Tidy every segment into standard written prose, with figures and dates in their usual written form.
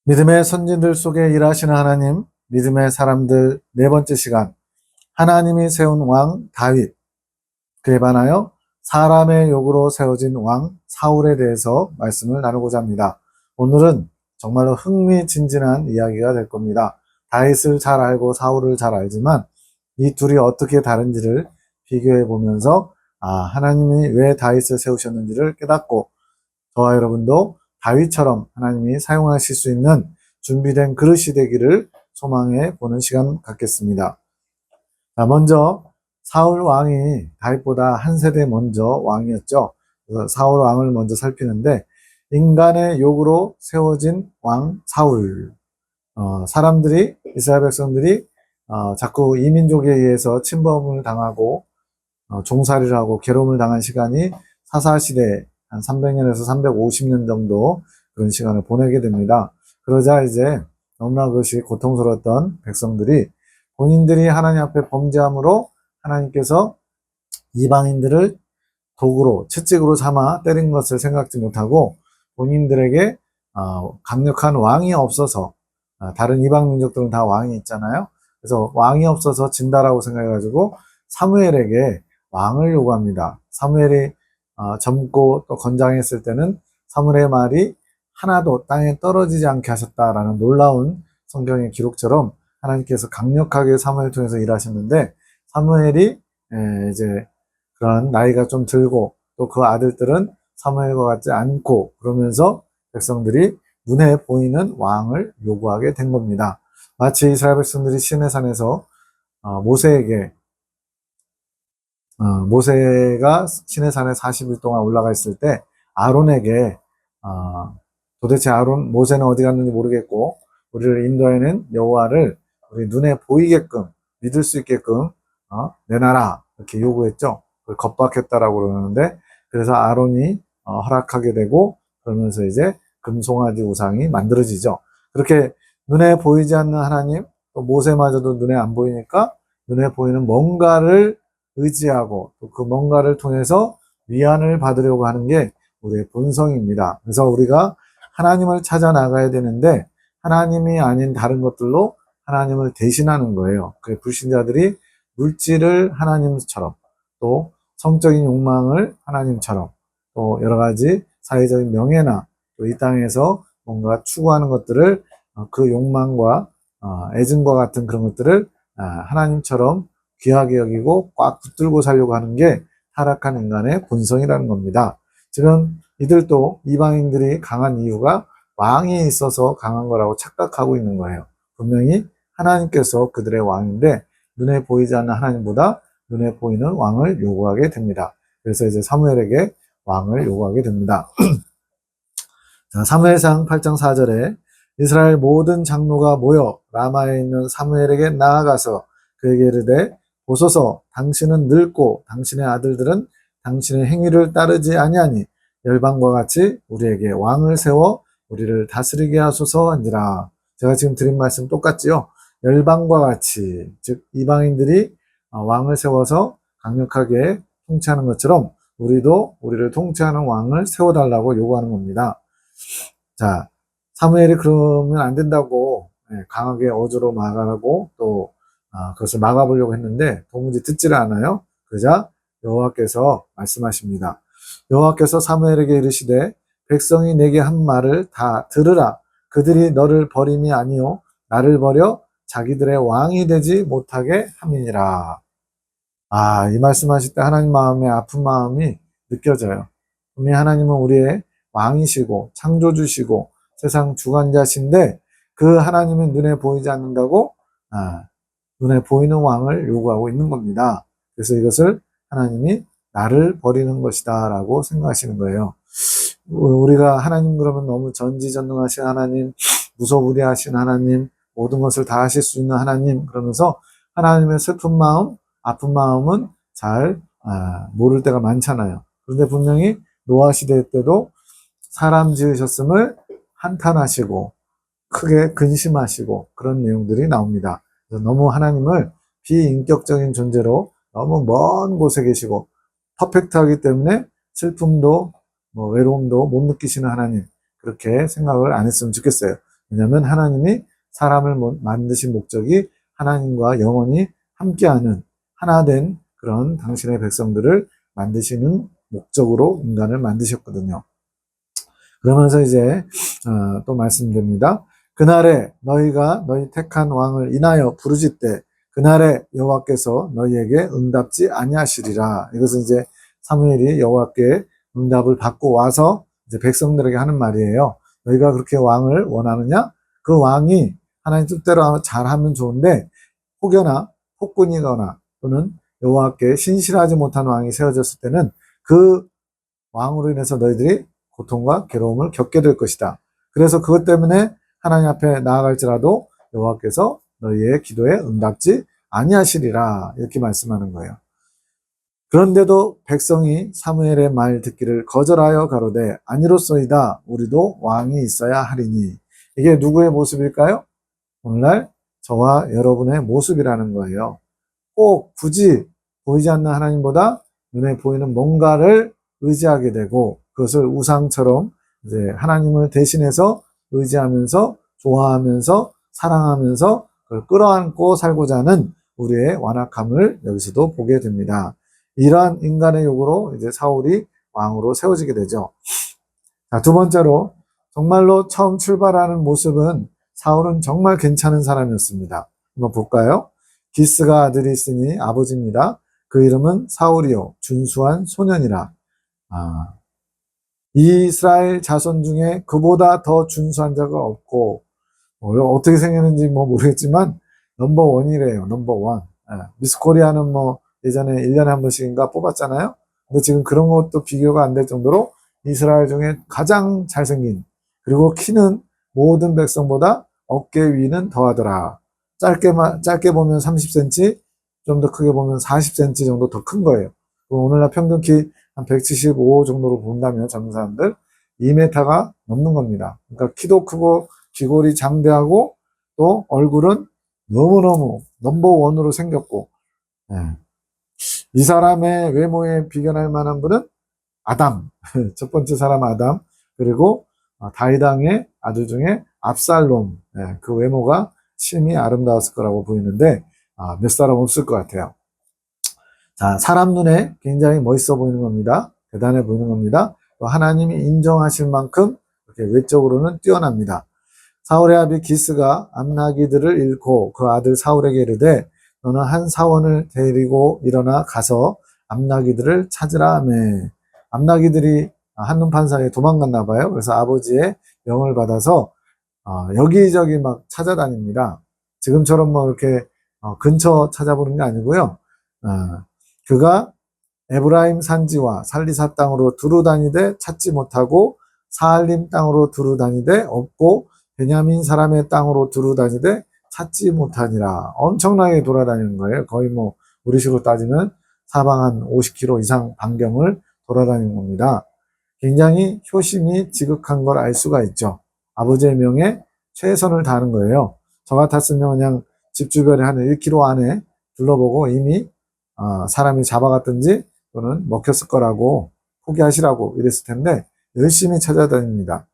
믿음의 선진들 속에 일하시는 하나님, 믿음의 사람들 네 번째 시간, 하나님이 세운 왕 다윗, 그에 반하여 사람의 욕으로 세워진 왕 사울에 대해서 말씀을 나누고자 합니다. 오늘은 정말로 흥미진진한 이야기가 될 겁니다. 다윗을 잘 알고 사울을 잘 알지만 이 둘이 어떻게 다른지를 비교해 보면서 하나님이 왜 다윗을 세우셨는지를 깨닫고 저와 여러분도 다윗처럼 하나님이 사용하실 수 있는 준비된 그릇이 되기를 소망해 보는 시간 갖겠습니다. 먼저 사울 왕이 다윗보다 한 세대 먼저 왕이었죠. 그래서 사울 왕을 먼저 살피는데, 인간의 욕으로 세워진 왕 사울. 사람들이, 이스라엘 백성들이 자꾸 이민족에 의해서 침범을 당하고 종살이를 하고 괴로움을 당한 시간이 사사시대 한 300년에서 350년 정도 그런 시간을 보내게 됩니다. 그러자 이제 너무나 그것이 고통스러웠던 백성들이 본인들이 하나님 앞에 범죄함으로 하나님께서 이방인들을 도구로, 채찍으로 삼아 때린 것을 생각지 못하고 본인들에게 강력한 왕이 없어서, 다른 이방 민족들은 다 왕이 있잖아요. 그래서 왕이 없어서 진다라고 생각해가지고 사무엘에게 왕을 요구합니다. 사무엘이 젊고 또 건장했을 때는 사무엘의 말이 하나도 땅에 떨어지지 않게 하셨다라는 놀라운 성경의 기록처럼 하나님께서 강력하게 사무엘을 통해서 일하셨는데, 사무엘이 이제 그런 나이가 좀 들고 또 그 아들들은 사무엘과 같지 않고 그러면서 백성들이 눈에 보이는 왕을 요구하게 된 겁니다. 마치 이스라엘 백성들이 시내산에서 모세가 시내산에 40일 동안 올라가 있을 때 아론에게 도대체 모세는 어디 갔는지 모르겠고 우리를 인도하는 여호와를 우리 눈에 보이게끔 믿을 수 있게끔 내놔라 이렇게 요구했죠. 그걸 겁박했다라고 그러는데, 그래서 아론이 허락하게 되고 그러면서 이제 금송아지 우상이 만들어지죠. 그렇게 눈에 보이지 않는 하나님, 또 모세마저도 눈에 안 보이니까 눈에 보이는 뭔가를 의지하고 또 그 뭔가를 통해서 위안을 받으려고 하는 게 우리의 본성입니다. 그래서 우리가 하나님을 찾아 나가야 되는데 하나님이 아닌 다른 것들로 하나님을 대신하는 거예요. 그 불신자들이 물질을 하나님처럼, 또 성적인 욕망을 하나님처럼, 또 여러 가지 사회적인 명예나 또 이 땅에서 뭔가 추구하는 것들을 그 욕망과 애증과 같은 그런 것들을 하나님처럼 귀하게 여기고 꽉 붙들고 살려고 하는 게 타락한 인간의 본성이라는 겁니다. 지금 이들도 이방인들이 강한 이유가 왕이 있어서 강한 거라고 착각하고 있는 거예요. 분명히 하나님께서 그들의 왕인데 눈에 보이지 않는 하나님보다 눈에 보이는 왕을 요구하게 됩니다. 그래서 이제 사무엘에게 왕을 요구하게 됩니다. 자, 사무엘상 8장 4절에 이스라엘 모든 장로가 모여 라마에 있는 사무엘에게 나아가서 그에게 이르되 보소서, 당신은 늙고 당신의 아들들은 당신의 행위를 따르지 아니하니 열방과 같이 우리에게 왕을 세워 우리를 다스리게 하소서 한지라. 제가 지금 드린 말씀 똑같지요? 열방과 같이, 즉 이방인들이 왕을 세워서 강력하게 통치하는 것처럼 우리도 우리를 통치하는 왕을 세워달라고 요구하는 겁니다. 자, 사무엘이 그러면 안 된다고 강하게 어조로 막아라고 또 그것을 막아보려고 했는데 도무지 듣지를 않아요. 그러자 여호와께서 말씀하십니다. 여호와께서 사무엘에게 이르시되 백성이 내게 한 말을 다 들으라. 그들이 너를 버림이 아니요 나를 버려 자기들의 왕이 되지 못하게 함이니라. 이 말씀하실 때 하나님 마음의 아픈 마음이 느껴져요. 분명히 하나님은 우리의 왕이시고 창조주시고 세상 주관자신데 그 하나님은 눈에 보이지 않는다고 눈에 보이는 왕을 요구하고 있는 겁니다. 그래서 이것을 하나님이 나를 버리는 것이다 라고 생각하시는 거예요. 우리가 하나님 그러면 너무 전지전능하신 하나님, 무소부리하신 하나님, 모든 것을 다 하실 수 있는 하나님 그러면서 하나님의 슬픈 마음, 아픈 마음은 잘 모를 때가 많잖아요. 그런데 분명히 노아 시대 때도 사람 지으셨음을 한탄하시고 크게 근심하시고 그런 내용들이 나옵니다. 그래서 너무 하나님을 비인격적인 존재로 너무 먼 곳에 계시고 퍼펙트하기 때문에 슬픔도 외로움도 못 느끼시는 하나님, 그렇게 생각을 안 했으면 좋겠어요. 왜냐하면 하나님이 사람을 만드신 목적이 하나님과 영원히 함께하는 하나된 그런 당신의 백성들을 만드시는 목적으로 인간을 만드셨거든요. 그러면서 이제 또 말씀드립니다. 그날에 너희가 너희 택한 왕을 인하여 부르짖되 그날에 여호와께서 너희에게 응답지 아니하시리라. 이것은 이제 사무엘이 여호와께 응답을 받고 와서 이제 백성들에게 하는 말이에요. 너희가 그렇게 왕을 원하느냐? 그 왕이 하나님 뜻대로 잘하면 좋은데 혹여나 폭군이거나 또는 여호와께 신실하지 못한 왕이 세워졌을 때는 그 왕으로 인해서 너희들이 고통과 괴로움을 겪게 될 것이다. 그래서 그것 때문에 하나님 앞에 나아갈지라도 여호와께서 너희의 기도에 응답지 아니하시리라 이렇게 말씀하는 거예요. 그런데도 백성이 사무엘의 말 듣기를 거절하여 가로되 아니로소이다 우리도 왕이 있어야 하리니. 이게 누구의 모습일까요? 오늘날 저와 여러분의 모습이라는 거예요. 꼭 굳이 보이지 않는 하나님보다 눈에 보이는 뭔가를 의지하게 되고 그것을 우상처럼 이제 하나님을 대신해서 의지하면서 좋아하면서 사랑하면서 그걸 끌어안고 살고자 하는 우리의 완악함을 여기서도 보게 됩니다. 이러한 인간의 욕으로 이제 사울이 왕으로 세워지게 되죠. 자, 두 번째로 정말로 처음 출발하는 모습은 사울은 정말 괜찮은 사람이었습니다. 한번 볼까요? 기스가 아들이 있으니 아버지입니다. 그 이름은 사울이요 준수한 소년이라. 이스라엘 자손 중에 그보다 더 준수한 자가 없고 어떻게 생겼는지 모르겠지만 넘버 원이래요. 넘버 원. 미스 코리아는 예전에 1년에 한 번씩인가 뽑았잖아요. 근데 지금 그런 것도 비교가 안 될 정도로 이스라엘 중에 가장 잘생긴, 그리고 키는 모든 백성보다 어깨 위는 더하더라. 짧게 보면 30cm, 좀 더 크게 보면 40cm 정도 더 큰 거예요. 오늘날 평균 키 한 175 정도로 본다면 젊은 사람들 2m가 넘는 겁니다. 그러니까 키도 크고 귀골이 장대하고 또 얼굴은 너무너무 넘버 원으로 생겼고, 이 사람의 외모에 비견할 만한 분은 아담, 첫 번째 사람 아담, 그리고 다윗왕의 아들 중에 압살롬, 그 외모가 심히 아름다웠을 거라고 보이는데 몇 사람 없을 것 같아요. 자, 사람 눈에 굉장히 멋있어 보이는 겁니다. 대단해 보이는 겁니다. 또 하나님이 인정하실 만큼 이렇게 외적으로는 뛰어납니다. 사울의 아비 기스가 암나기들을 잃고 그 아들 사울에게 이르되 너는 한 사원을 데리고 일어나 가서 암나기들을 찾으라 하매. 암나기들이 한눈 판사에 도망갔나 봐요. 그래서 아버지의 명을 받아서 여기저기 막 찾아다닙니다. 지금처럼 이렇게 근처 찾아보는 게 아니고요. 그가 에브라임 산지와 살리사 땅으로 두루 다니되 찾지 못하고 사알림 땅으로 두루 다니되 없고 베냐민 사람의 땅으로 두루 다니되 찾지 못하니라. 엄청나게 돌아다니는 거예요. 거의 우리식으로 따지면 사방 한 50km 이상 반경을 돌아다니는 겁니다. 굉장히 효심이 지극한 걸 알 수가 있죠. 아버지의 명에 최선을 다하는 거예요. 저 같았으면 그냥 집 주변에 한 1km 안에 둘러보고 이미 사람이 잡아갔든지 또는 먹혔을 거라고 포기하시라고 이랬을 텐데 열심히 찾아다닙니다.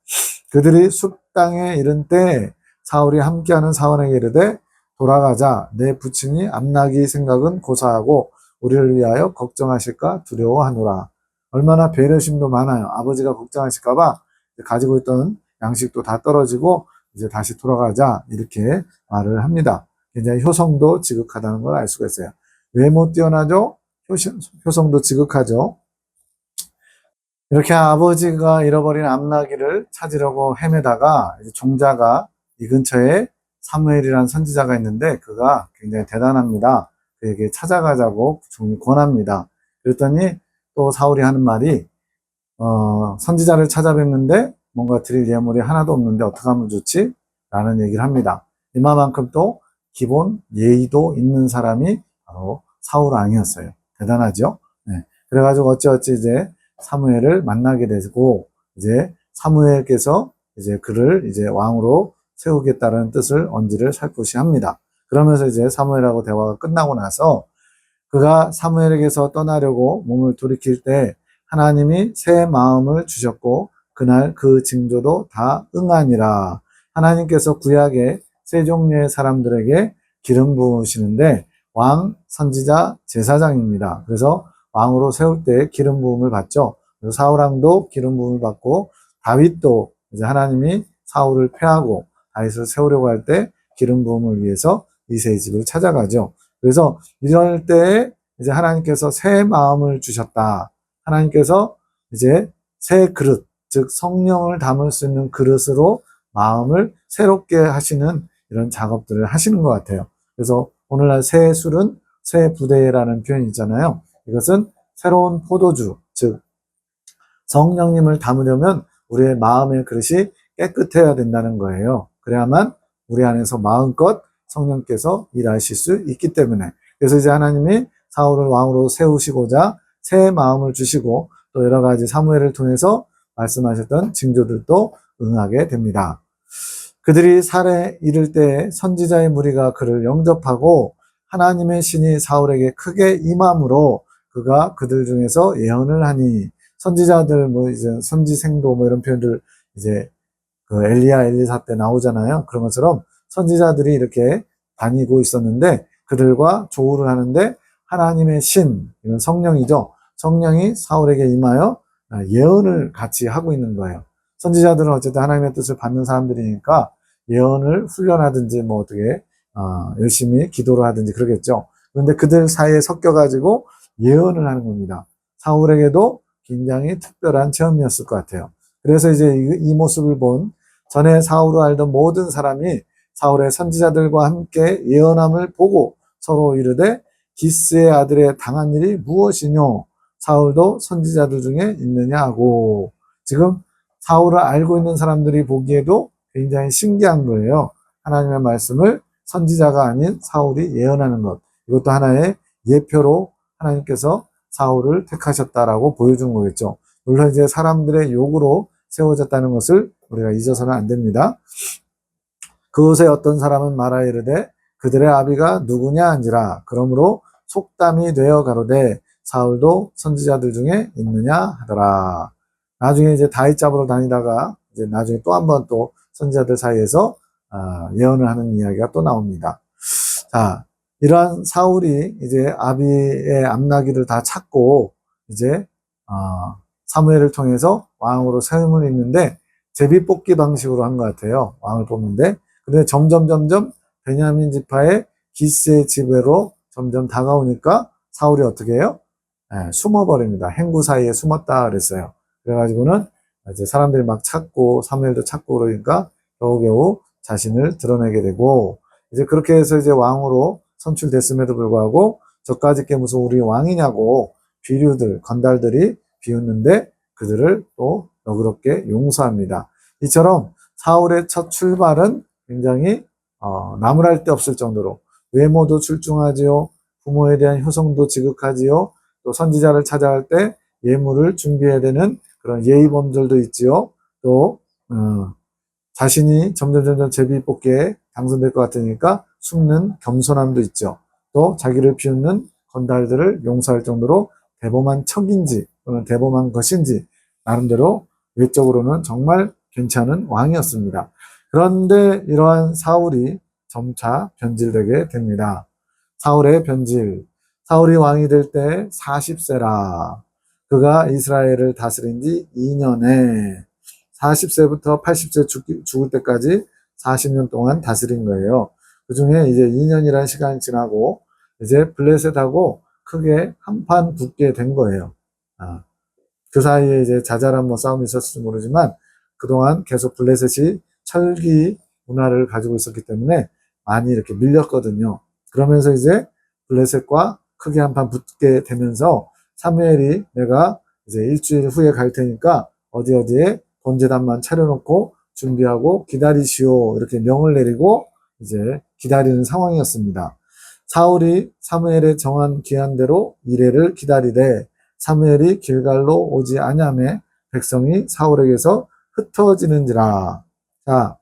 그들이 숲 땅에 이른 때 사울이 함께하는 사원에게 이르되 돌아가자. 내 부친이 암나기 생각은 고사하고 우리를 위하여 걱정하실까 두려워하노라. 얼마나 배려심도 많아요. 아버지가 걱정하실까봐 가지고 있던 양식도 다 떨어지고 이제 다시 돌아가자 이렇게 말을 합니다. 굉장히 효성도 지극하다는 걸 알 수가 있어요. 외모 뛰어나죠? 효성도 지극하죠? 이렇게 아버지가 잃어버린 암나기를 찾으려고 헤매다가 종자가 이 근처에 사무엘이라는 선지자가 있는데 그가 굉장히 대단합니다. 그에게 찾아가자고 종이 권합니다. 그랬더니 또 사울이 하는 말이 선지자를 찾아뵙는데 뭔가 드릴 예물이 하나도 없는데 어떻게 하면 좋지? 라는 얘기를 합니다. 이만큼 또 기본 예의도 있는 사람이 바로 사울 왕이었어요. 대단하죠? 네. 그래가지고 어찌어찌 이제 사무엘을 만나게 되고 이제 사무엘께서 이제 그를 이제 왕으로 세우겠다는 뜻을 언지를 살포시 합니다. 그러면서 이제 사무엘하고 대화가 끝나고 나서 그가 사무엘에게서 떠나려고 몸을 돌이킬 때 하나님이 새 마음을 주셨고 그날 그 징조도 다 응하니라. 하나님께서 구약의 세 종류의 사람들에게 기름 부으시는데 왕, 선지자, 제사장입니다. 그래서 왕으로 세울 때 기름 부음을 받죠. 그래서 사울왕도 기름 부음을 받고 다윗도 이제 하나님이 사울을 패하고 다윗을 세우려고 할 때 기름 부음을 위해서 이새의 집을 찾아가죠. 그래서 이럴 때 이제 하나님께서 새 마음을 주셨다. 하나님께서 이제 새 그릇, 즉 성령을 담을 수 있는 그릇으로 마음을 새롭게 하시는 이런 작업들을 하시는 것 같아요. 그래서 오늘날 새 술은 새 부대라는 표현이 있잖아요. 이것은 새로운 포도주, 즉 성령님을 담으려면 우리의 마음의 그릇이 깨끗해야 된다는 거예요. 그래야만 우리 안에서 마음껏 성령께서 일하실 수 있기 때문에. 그래서 이제 하나님이 사울을 왕으로 세우시고자 새 마음을 주시고 또 여러 가지 사무엘을 통해서 말씀하셨던 징조들도 응하게 됩니다. 그들이 살에 이를 때 선지자의 무리가 그를 영접하고 하나님의 신이 사울에게 크게 임함으로 그가 그들 중에서 예언을 하니, 선지자들 뭐 이제 선지생도 뭐 이런 표현들 이제 그 엘리야 엘리사 때 나오잖아요. 그런 것처럼 선지자들이 이렇게 다니고 있었는데 그들과 조우를 하는데 하나님의 신, 이건 성령이죠. 성령이 사울에게 임하여 예언을 같이 하고 있는 거예요. 선지자들은 어쨌든 하나님의 뜻을 받는 사람들이니까 예언을 훈련하든지 뭐 어떻게 열심히 기도를 하든지 그러겠죠. 그런데 그들 사이에 섞여가지고 예언을 하는 겁니다. 사울에게도 굉장히 특별한 체험이었을 것 같아요. 그래서 이제 이 모습을 본 전에 사울을 알던 모든 사람이 사울의 선지자들과 함께 예언함을 보고 서로 이르되 기스의 아들의 당한 일이 무엇이뇨? 사울도 선지자들 중에 있느냐 하고, 지금 사울을 알고 있는 사람들이 보기에도 굉장히 신기한 거예요. 하나님의 말씀을 선지자가 아닌 사울이 예언하는 것. 이것도 하나의 예표로 하나님께서 사울을 택하셨다라고 보여준 거겠죠. 물론 이제 사람들의 욕으로 세워졌다는 것을 우리가 잊어서는 안 됩니다. 그곳에 어떤 사람은 말하여 이르되 그들의 아비가 누구냐 한지라. 그러므로 속담이 되어 가로되 사울도 선지자들 중에 있느냐 하더라. 나중에 이제 다윗 잡으러 다니다가 이제 나중에 또 한 번 또 선지자들 사이에서 예언을 하는 이야기가 또 나옵니다. 자, 이러한 사울이 이제 아비의 암나기를 다 찾고 이제 사무엘을 통해서 왕으로 세움을 입는데 제비 뽑기 방식으로 한 것 같아요. 왕을 뽑는데. 근데 점점 베냐민 지파의 기스의 집으로 점점 다가오니까 사울이 어떻게 해요? 숨어버립니다. 행구 사이에 숨었다 그랬어요. 그래가지고는 이제 사람들이 막 찾고 사무엘도 찾고 그러니까 겨우겨우 자신을 드러내게 되고, 이제 그렇게 해서 이제 왕으로 선출됐음에도 불구하고 저까짓 게 무슨 우리 왕이냐고 비류들, 건달들이 비웃는데 그들을 또 너그럽게 용서합니다. 이처럼 사울의 첫 출발은 굉장히 나무랄 데 없을 정도로 외모도 출중하지요. 부모에 대한 효성도 지극하지요. 또 선지자를 찾아갈 때 예물을 준비해야 되는 그런 예의범절도 있지요. 또 자신이 점점 제비 뽑기에 당선될 것 같으니까 숨는 겸손함도 있죠. 또 자기를 비웃는 건달들을 용서할 정도로 대범한 척인지 또는 대범한 것인지 나름대로 외적으로는 정말 괜찮은 왕이었습니다. 그런데 이러한 사울이 점차 변질되게 됩니다. 사울의 변질. 사울이 왕이 될 때 40세라. 그가 이스라엘을 다스린 지 2년에 40세부터 80세 죽을 때까지 40년 동안 다스린 거예요. 그 중에 이제 2년이라는 시간이 지나고 이제 블레셋하고 크게 한판 붙게 된 거예요. 그 사이에 이제 자잘한 뭐 싸움이 있었을지 모르지만 그동안 계속 블레셋이 철기 문화를 가지고 있었기 때문에 많이 이렇게 밀렸거든요. 그러면서 이제 블레셋과 크게 한판 붙게 되면서 사무엘이 내가 이제 일주일 후에 갈 테니까 어디에 번제단만 차려놓고 준비하고 기다리시오 이렇게 명을 내리고 이제 기다리는 상황이었습니다. 사울이 사무엘의 정한 기한대로 이레를 기다리되 사무엘이 길갈로 오지 아니하매 백성이 사울에게서 흩어지는지라. 자,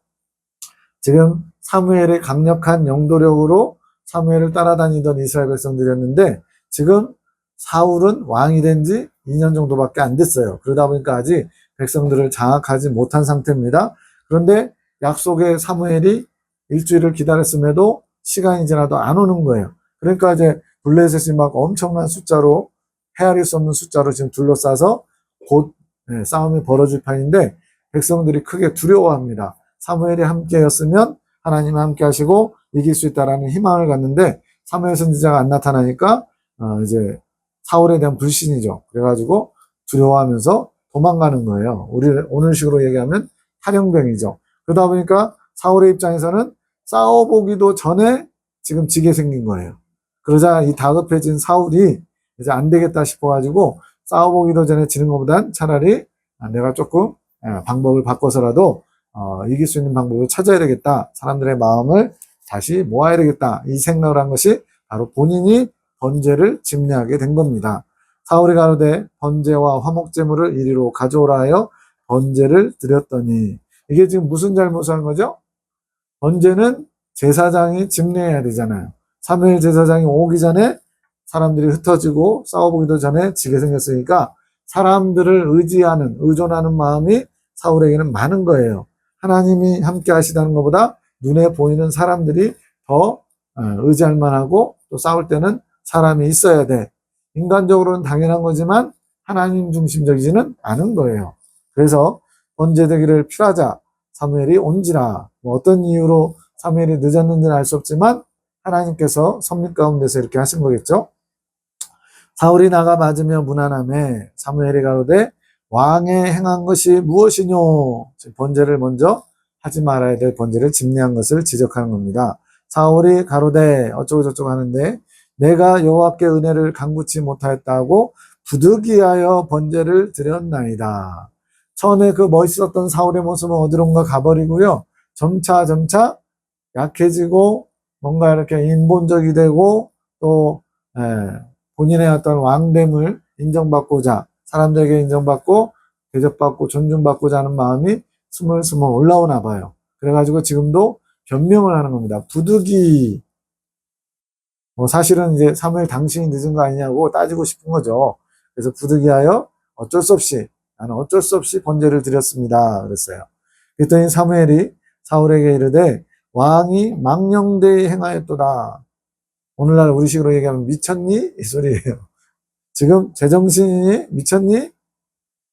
지금 사무엘의 강력한 영도력으로 사무엘을 따라다니던 이스라엘 백성들이었는데 지금 사울은 왕이 된 지 2년 정도밖에 안 됐어요. 그러다 보니까 아직 백성들을 장악하지 못한 상태입니다. 그런데 약속의 사무엘이 일주일을 기다렸음에도 시간이 지나도 안 오는 거예요. 그러니까 이제 블레셋이 막 엄청난 숫자로, 헤아릴 수 없는 숫자로 지금 둘러싸서 곧 싸움이 벌어질 판인데, 백성들이 크게 두려워합니다. 사무엘이 함께였으면 하나님이 함께 하시고 이길 수 있다라는 희망을 갖는데, 사무엘 선지자가 안 나타나니까 이제 사울에 대한 불신이죠. 그래가지고 두려워하면서 도망가는 거예요. 우리 오늘식으로 얘기하면 탈영병이죠. 그러다 보니까 사울의 입장에서는 싸워보기도 전에 지금 지게 생긴 거예요. 그러자 이 다급해진 사울이 이제 안 되겠다 싶어가지고 싸워보기도 전에 지는 것보단 차라리 내가 조금 방법을 바꿔서라도 이길 수 있는 방법을 찾아야 되겠다. 사람들의 마음을 다시 모아야 되겠다. 이 생각을 한 것이 바로 본인이 번제를 집례하게 된 겁니다. 사울이 가로되 번제와 화목제물을 이리로 가져오라 하여 번제를 드렸더니, 이게 지금 무슨 잘못을 한 거죠? 번제는 제사장이 집례해야 되잖아요. 사무엘 제사장이 오기 전에 사람들이 흩어지고 싸워보기도 전에 지게 생겼으니까 사람들을 의존하는 마음이 사울에게는 많은 거예요. 하나님이 함께 하시다는 것보다 눈에 보이는 사람들이 더 의지할 만하고, 또 싸울 때는 사람이 있어야 돼. 인간적으로는 당연한 거지만 하나님 중심적이지는 않은 거예요. 그래서 번제되기를 필하자 사무엘이 온지라. 어떤 이유로 사무엘이 늦었는지는 알 수 없지만 하나님께서 섭리 가운데서 이렇게 하신 거겠죠. 사울이 나가 맞으며 무난함에 사무엘이 가로되 왕의 행한 것이 무엇이뇨? 번제를 먼저 하지 말아야 될 번제를 집례한 것을 지적하는 겁니다. 사울이 가로되 어쩌고 저쩌고 하는데, 내가 여호와께 은혜를 간구치 못하였다고 부득이하여 번제를 드렸나이다. 처음에 그 멋있었던 사울의 모습은 어디론가 가버리고요. 점차 약해지고 뭔가 이렇게 인본적이 되고, 또 본인의 어떤 왕됨을 인정받고자, 사람들에게 인정받고 대접받고 존중받고자 하는 마음이 스물스물 올라오나 봐요. 그래가지고 지금도 변명을 하는 겁니다. 부득이, 사실은 이제 사무엘 당신이 늦은 거 아니냐고 따지고 싶은 거죠. 그래서 부득이하여 나는 어쩔 수 없이 번제를 드렸습니다. 그랬어요. 그랬더니 사무엘이 사울에게 이르되 왕이 망령되이 행하였도다. 오늘날 우리식으로 얘기하면 미쳤니? 이 소리예요. 지금 제정신이니? 미쳤니?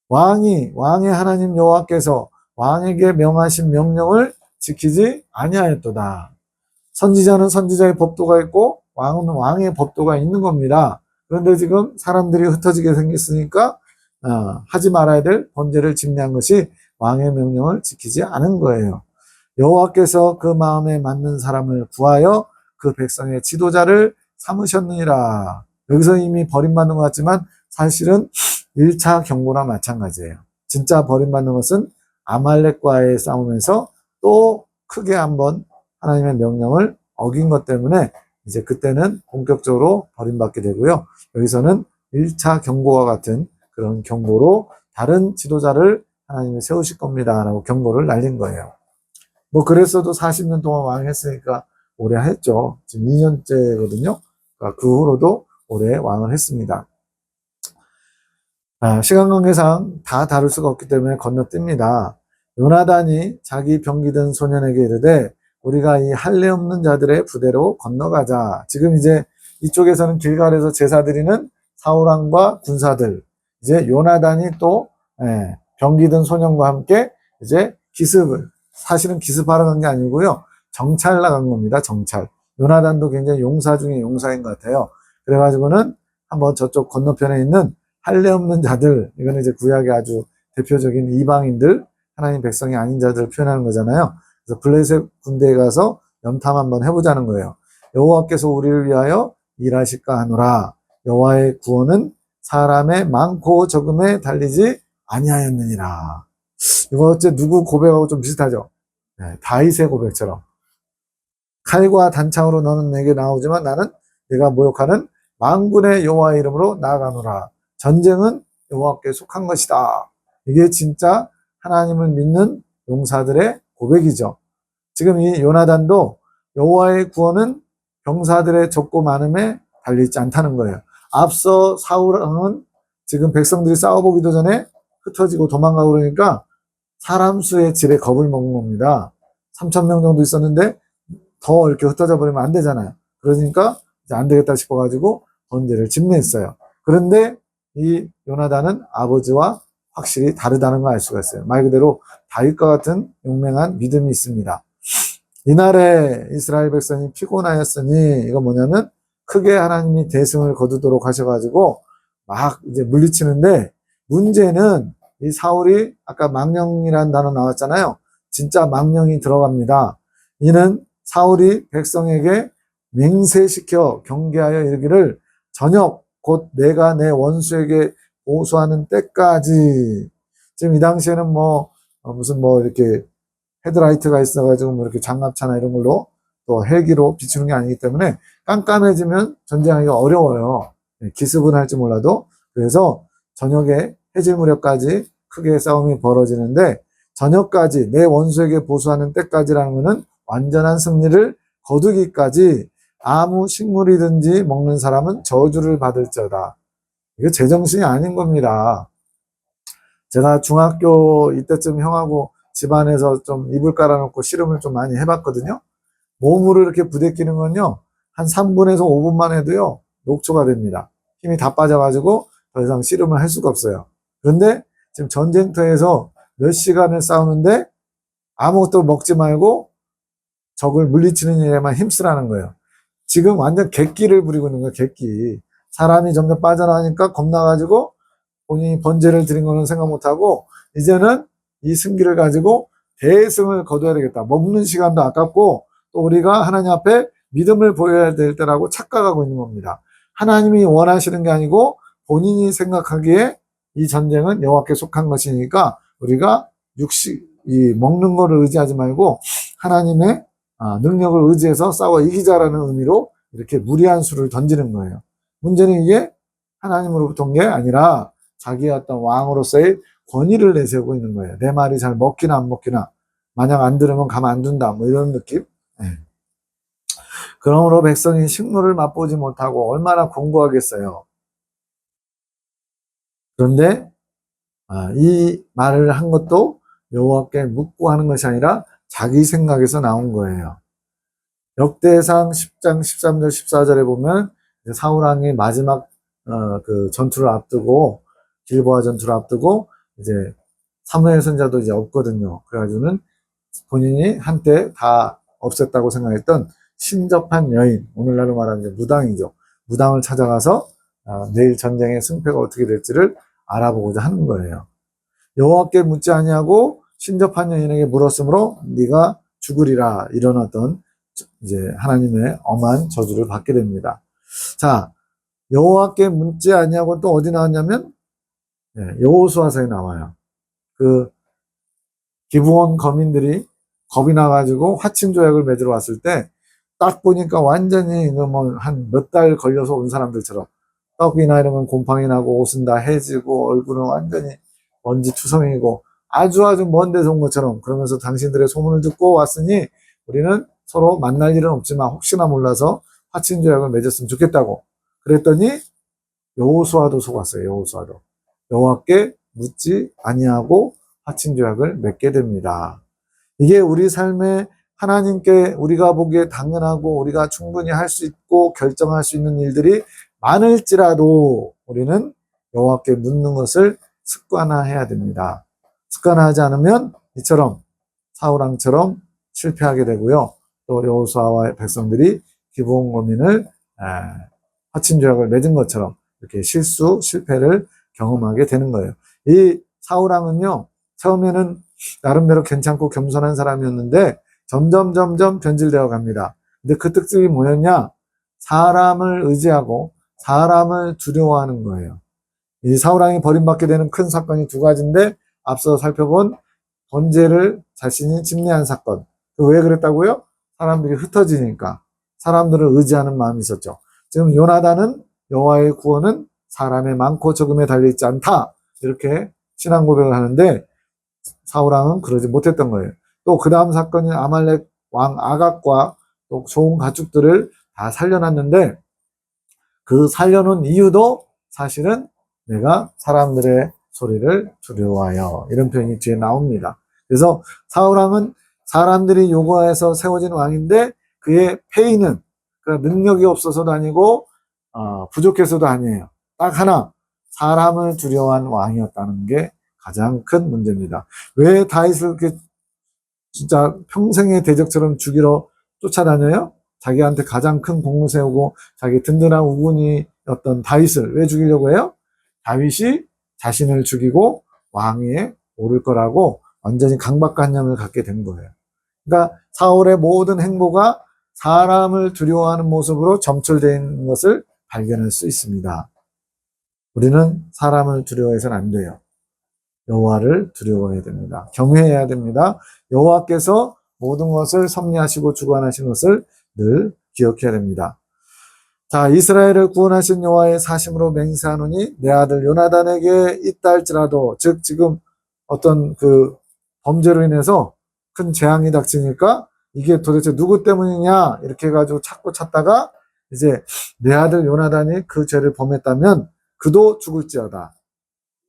왕의 하나님 여호와께서 왕에게 명하신 명령을 지키지 아니하였도다. 선지자는 선지자의 법도가 있고 왕은 왕의 법도가 있는 겁니다. 그런데 지금 사람들이 흩어지게 생겼으니까 하지 말아야 될 번제를 집례한 것이 왕의 명령을 지키지 않은 거예요. 여호와께서 그 마음에 맞는 사람을 구하여 그 백성의 지도자를 삼으셨느니라. 여기서 이미 버림받는 것 같지만 사실은 1차 경고나 마찬가지예요. 진짜 버림받는 것은 아말렉과의 싸움에서 또 크게 한번 하나님의 명령을 어긴 것 때문에 이제 그때는 본격적으로 버림받게 되고요. 여기서는 1차 경고와 같은 그런 경고로 다른 지도자를 하나님이 세우실 겁니다 라고 경고를 날린 거예요. 그랬어도 40년 동안 왕했으니까 오래 했죠. 지금 2년째거든요. 그러니까 그 후로도 오래 왕을 했습니다. 시간 관계상 다 다룰 수가 없기 때문에 건너뜁니다. 요나단이 자기 병기든 소년에게 이르되 우리가 이 할례 없는 자들의 부대로 건너가자. 지금 이제 이쪽에서는 길갈에서 제사 드리는 사울왕과 군사들, 이제 요나단이 또 병기든 소년과 함께 이제 사실은 기습하러 간 게 아니고요, 정찰 나간 겁니다. 정찰. 요나단도 굉장히 용사 중에 용사인 것 같아요. 그래가지고는 한번 저쪽 건너편에 있는 할례 없는 자들, 이거는 이제 구약의 아주 대표적인 이방인들, 하나님 백성이 아닌 자들을 표현하는 거잖아요. 그래서 블레셋 군대에 가서 염탐 한번 해보자는 거예요. 여호와께서 우리를 위하여 일하실까 하노라. 여호와의 구원은 사람의 많고 적음에 달리지 아니하였느니라. 이거 어째 누구 고백하고 좀 비슷하죠? 다윗의 고백처럼. 칼과 단창으로 너는 내게 나오지만 나는 내가 모욕하는 만군의 여호와의 이름으로 나아가노라. 전쟁은 여호와께 속한 것이다. 이게 진짜 하나님을 믿는 용사들의 고백이죠. 지금 이 요나단도 여호와의 구원은 병사들의 적고 많음에 달려있지 않다는 거예요. 앞서 사울왕은 지금 백성들이 싸워보기도 전에 흩어지고 도망가고 그러니까 사람 수의 질에 겁을 먹는 겁니다. 3,000명 정도 있었는데 더 이렇게 흩어져 버리면 안 되잖아요. 그러니까 이제 안 되겠다 싶어가지고 번제를 집례했어요. 그런데 이 요나단은 아버지와 확실히 다르다는 걸 알 수가 있어요. 말 그대로 다윗과 같은 용맹한 믿음이 있습니다. 이날에 이스라엘 백성이 피곤하였으니 이건 뭐냐면 크게 하나님이 대승을 거두도록 하셔가지고 막 이제 물리치는데 문제는 이 사울이 아까 망령이라는 단어 나왔잖아요. 진짜 망령이 들어갑니다. 이는 사울이 백성에게 맹세시켜 경계하여 이르기를 저녁 곧 내가 내 원수에게 보수하는 때까지. 지금 이 당시에는 무슨 이렇게 헤드라이트가 있어가지고 이렇게 장갑차나 이런 걸로 또 헬기로 비추는 게 아니기 때문에 깜깜해지면 전쟁하기가 어려워요. 기습은 할지 몰라도. 그래서 저녁에 해질 무렵까지 크게 싸움이 벌어지는데 저녁까지 내 원수에게 보수하는 때까지라는 것은 완전한 승리를 거두기까지 아무 식물이든지 먹는 사람은 저주를 받을지어다. 이거 제정신이 아닌 겁니다. 제가 중학교 이때쯤 형하고 집안에서 좀 이불 깔아놓고 씨름을 좀 많이 해봤거든요. 몸으로 이렇게 부대끼는 건요, 한 3분에서 5분만 해도요, 녹초가 됩니다. 힘이 다 빠져가지고 더 이상 씨름을 할 수가 없어요. 그런데 지금 전쟁터에서 몇 시간을 싸우는데 아무것도 먹지 말고 적을 물리치는 일에만 힘쓰라는 거예요. 지금 완전 객기를 부리고 있는 거예요, 객기. 사람이 점점 빠져나가니까 겁나가지고 본인이 번제를 드린 거는 생각 못하고 이제는 이 승기를 가지고 대승을 거둬야 되겠다. 먹는 시간도 아깝고 또 우리가 하나님 앞에 믿음을 보여야 될 때라고 착각하고 있는 겁니다. 하나님이 원하시는 게 아니고 본인이 생각하기에 이 전쟁은 여호와께 속한 것이니까 우리가 이 먹는 거를 의지하지 말고 하나님의 능력을 의지해서 싸워 이기자라는 의미로 이렇게 무리한 수를 던지는 거예요. 문제는 이게 하나님으로부터 온 게 아니라 자기의 어떤 왕으로서의 권위를 내세우고 있는 거예요. 내 말이 잘 먹기나 안 먹기나 만약 안 들으면 가만 안 둔다 이런 느낌. 그러므로 백성이 식물을 맛보지 못하고 얼마나 공고하겠어요. 그런데 이 말을 한 것도 여호와께 묻고 하는 것이 아니라 자기 생각에서 나온 거예요. 역대상 10장 13절 14절에 보면 사울왕이 마지막 그 전투를 앞두고 길보아 전투를 앞두고 이제 사무엘 선자도 이제 없거든요. 그래가지고는 본인이 한때 다 없앴다고 생각했던 신접한 여인, 오늘날로 말하면 이제 무당이죠. 무당을 찾아가서 내일 전쟁의 승패가 어떻게 될지를 알아보고자 하는 거예요. 여호와께 묻지 아니하고 신접한 여인에게 물었으므로 네가 죽으리라, 이런 어떤 이제 하나님의 엄한 저주를 받게 됩니다. 자, 여호와께 묻지 아니하고 또 어디 나왔냐면 여호수아서에 나와요. 그 기브온 거민들이 겁이 나가지고 화친 조약을 맺으러 왔을 때 딱 보니까 완전히 한 몇 달 걸려서 온 사람들처럼 떡이나 이런 건 곰팡이 나고 옷은 다 해지고 얼굴은 완전히 먼지 투성이고 아주 먼 데서 온 것처럼, 그러면서 당신들의 소문을 듣고 왔으니 우리는 서로 만날 일은 없지만 혹시나 몰라서 화친 조약을 맺었으면 좋겠다고 그랬더니 여호수아도 속았어요. 여호수아도 여호와께 묻지 아니하고 화친 조약을 맺게 됩니다. 이게 우리 삶에 하나님께 우리가 보기에 당연하고 우리가 충분히 할 수 있고 결정할 수 있는 일들이 많을지라도 우리는 여호와께 묻는 것을 습관화해야 됩니다. 습관화하지 않으면 이처럼 사울왕처럼 실패하게 되고요. 또 여호수아와 백성들이 기브온 거민을 화친 조약을 맺은 것처럼 이렇게 실패를 경험하게 되는 거예요. 이 사울왕은요, 처음에는 나름대로 괜찮고 겸손한 사람이었는데 점점 변질되어 갑니다. 근데 그 특징이 뭐였냐? 사람을 의지하고 사람을 두려워하는 거예요. 이 사울왕이 버림받게 되는 큰 사건이 두 가지인데 앞서 살펴본 번제를 자신이 집례한 사건. 왜 그랬다고요? 사람들이 흩어지니까 사람들을 의지하는 마음이 있었죠. 지금 요나단은 여호와의 구원은 사람의 많고 적음에 달려있지 않다, 이렇게 신앙 고백을 하는데 사울왕은 그러지 못했던 거예요. 또 그 다음 사건인 아말렉 왕 아각과 또 좋은 가축들을 다 살려놨는데 그 살려놓은 이유도 사실은 내가 사람들의 소리를 두려워하여, 이런 표현이 뒤에 나옵니다. 그래서 사울왕은 사람들이 요구해서 세워진 왕인데 그의 페이는, 그러니까 능력이 없어서도 아니고 부족해서도 아니에요. 딱 하나, 사람을 두려워한 왕이었다는 게 가장 큰 문제입니다. 왜 다윗을 그렇게 진짜 평생의 대적처럼 죽이러 쫓아다녀요? 자기한테 가장 큰 공을 세우고 자기 든든한 우군이었던 다윗을 왜 죽이려고 해요? 다윗이 자신을 죽이고 왕위에 오를 거라고 완전히 강박관념을 갖게 된 거예요. 그러니까 사울의 모든 행보가 사람을 두려워하는 모습으로 점철되어 있는 것을 발견할 수 있습니다. 우리는 사람을 두려워해서는 안 돼요. 여호와를 두려워해야 됩니다. 경외해야 됩니다. 여호와께서 모든 것을 섭리하시고 주관하신 것을 늘 기억해야 됩니다. 자, 이스라엘을 구원하신 여호와의 사심으로 맹세하노니 내 아들 요나단에게 있다 할지라도, 즉 지금 어떤 그 범죄로 인해서 큰 재앙이 닥치니까 이게 도대체 누구 때문이냐 이렇게 해가지고 찾고 찾다가 이제 내 아들 요나단이 그 죄를 범했다면 그도 죽을지어다.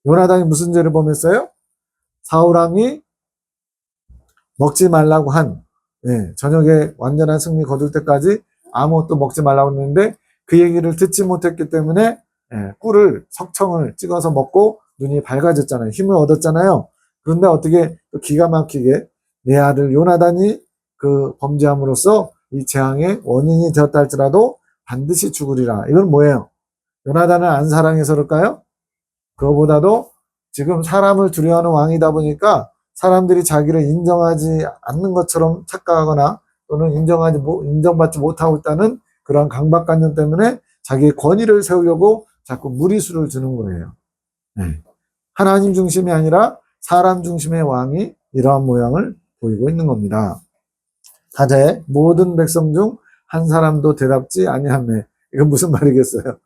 요나단이 무슨 죄를 범했어요? 사울왕이 먹지 말라고 한, 저녁에 완전한 승리 거둘 때까지 아무것도 먹지 말라고 했는데 그 얘기를 듣지 못했기 때문에 꿀을, 석청을 찍어서 먹고 눈이 밝아졌잖아요. 힘을 얻었잖아요. 그런데 어떻게 또 기가 막히게 내 아들 요나단이 그 범죄함으로써 이 재앙의 원인이 되었다 할지라도 반드시 죽으리라. 이건 뭐예요? 요나단을 안 사랑해서 그럴까요? 그거보다도 지금 사람을 두려워하는 왕이다 보니까 사람들이 자기를 인정하지 않는 것처럼 착각하거나 또는 인정받지 못하고 있다는 그런 강박관념 때문에 자기의 권위를 세우려고 자꾸 무리수를 주는 거예요. 하나님 중심이 아니라 사람 중심의 왕이 이러한 모양을 보이고 있는 겁니다. 하되 모든 백성 중 한 사람도 대답지 아니하매. 이건 무슨 말이겠어요?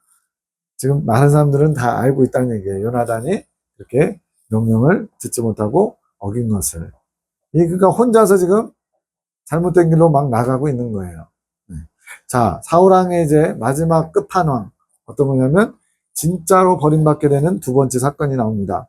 지금 많은 사람들은 다 알고 있다는 얘기예요. 요나단이 이렇게 명령을 듣지 못하고 어긴 것을. 그러니까 혼자서 지금 잘못된 길로 막 나가고 있는 거예요. 자, 사울왕의 이제 마지막 끝판왕 어떤 거냐면 진짜로 버림받게 되는 두 번째 사건이 나옵니다.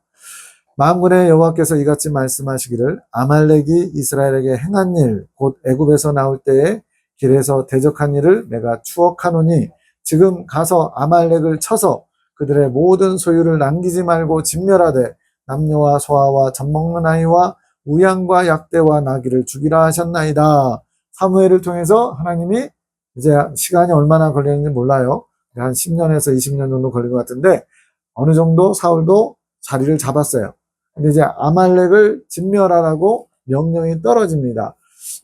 만군의 여호와께서 이같이 말씀하시기를 아말렉이 이스라엘에게 행한 일, 곧 애굽에서 나올 때에 길에서 대적한 일을 내가 추억하노니 지금 가서 아말렉을 쳐서 그들의 모든 소유를 남기지 말고 진멸하되 남녀와 소아와 젖먹는 아이와 우양과 약대와 나귀를 죽이라 하셨나이다. 사무엘을 통해서 하나님이 이제 시간이 얼마나 걸렸는지 몰라요. 한 10년에서 20년 정도 걸린 것 같은데 어느 정도 사울도 자리를 잡았어요. 근데 이제 아말렉을 진멸하라고 명령이 떨어집니다.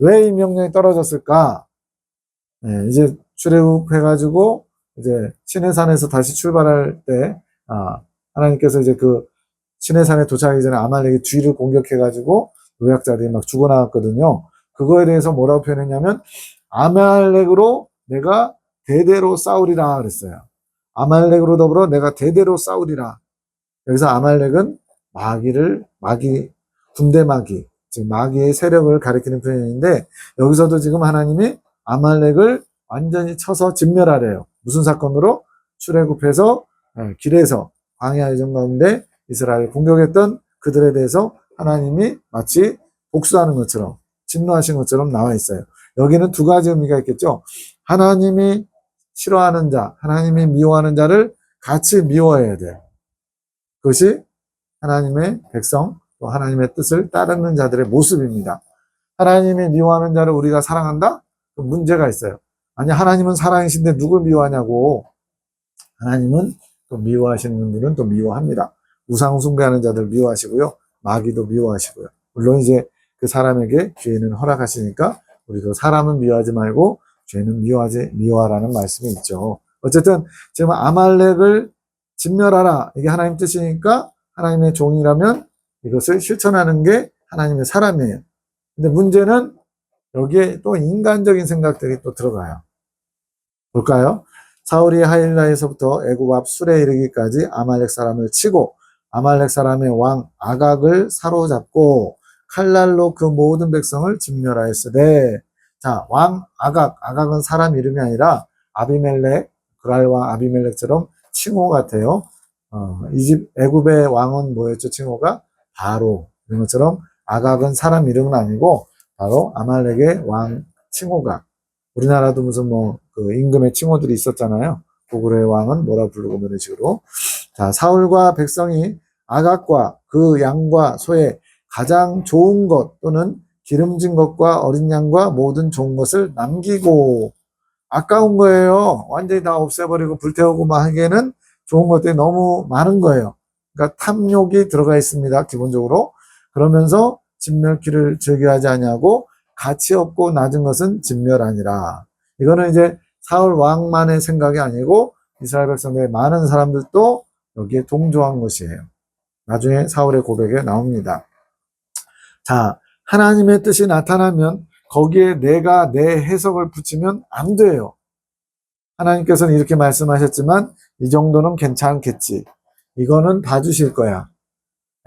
왜 이 명령이 떨어졌을까? 이제 출애굽해가지고 이제 시내산에서 다시 출발할 때 하나님께서 이제 그 시내산에 도착하기 전에 아말렉이 뒤를 공격해가지고 노약자들이 막 죽어나갔거든요. 그거에 대해서 뭐라고 표현했냐면 아말렉으로 내가 대대로 싸우리라 그랬어요. 아말렉으로 더불어 내가 대대로 싸우리라. 여기서 아말렉은 군대 마귀, 즉 마귀의 세력을 가리키는 표현인데 여기서도 지금 하나님이 아말렉을 완전히 쳐서 진멸하래요. 무슨 사건으로? 출애굽해서 길에서 광야 여정 가운데 이스라엘을 공격했던 그들에 대해서 하나님이 마치 복수하는 것처럼 진노하신 것처럼 나와 있어요. 여기는 두 가지 의미가 있겠죠. 하나님이 싫어하는 자, 하나님이 미워하는 자를 같이 미워해야 돼요. 그것이 하나님의 백성, 또 하나님의 뜻을 따르는 자들의 모습입니다. 하나님이 미워하는 자를 우리가 사랑한다? 그럼 문제가 있어요. 아니, 하나님은 사랑이신데 누굴 미워하냐고. 하나님은 또 미워하시는 분들은 또 미워합니다. 우상 숭배하는 자들 미워하시고요. 마귀도 미워하시고요. 물론 이제 그 사람에게 죄는 허락하시니까 우리도 사람은 미워하지 말고 죄는 미워하라는 말씀이 있죠. 어쨌든 지금 아말렉을 진멸하라. 이게 하나님 뜻이니까 하나님의 종이라면 이것을 실천하는 게 하나님의 사람이에요. 근데 문제는 여기에 또 인간적인 생각들이 또 들어가요. 볼까요? 사울이 하일라에서부터 애굽 앞 술에 이르기까지 아말렉 사람을 치고 아말렉 사람의 왕 아각을 사로잡고 칼날로 그 모든 백성을 진멸하였으되. 자, 왕 아각은 사람 이름이 아니라 아비멜렉, 그랄왕 아비멜렉처럼 칭호 같아요. 애굽의 왕은 뭐였죠? 칭호가 바로. 이런 것처럼 아각은 사람 이름은 아니고 바로 아말렉의 왕 칭호가, 우리나라도 무슨 그 임금의 칭호들이 있었잖아요. 고구려의 왕은 뭐라 부르고 이런 식으로. 자, 사울과 백성이 아각과 그 양과 소의 가장 좋은 것 또는 기름진 것과 어린 양과 모든 좋은 것을 남기고, 아까운 거예요. 완전히 다 없애버리고 불태우고 막 하기에는 좋은 것들이 너무 많은 거예요. 그러니까 탐욕이 들어가 있습니다. 기본적으로. 그러면서 진멸키를 즐겨하지 아니하고 가치 없고 낮은 것은 진멸하니라. 이거는 이제 사울 왕만의 생각이 아니고 이스라엘 백성들의 많은 사람들도 여기에 동조한 것이에요. 나중에 사울의 고백에 나옵니다. 자, 하나님의 뜻이 나타나면 거기에 내가 내 해석을 붙이면 안 돼요. 하나님께서는 이렇게 말씀하셨지만 이 정도는 괜찮겠지. 이거는 봐주실 거야.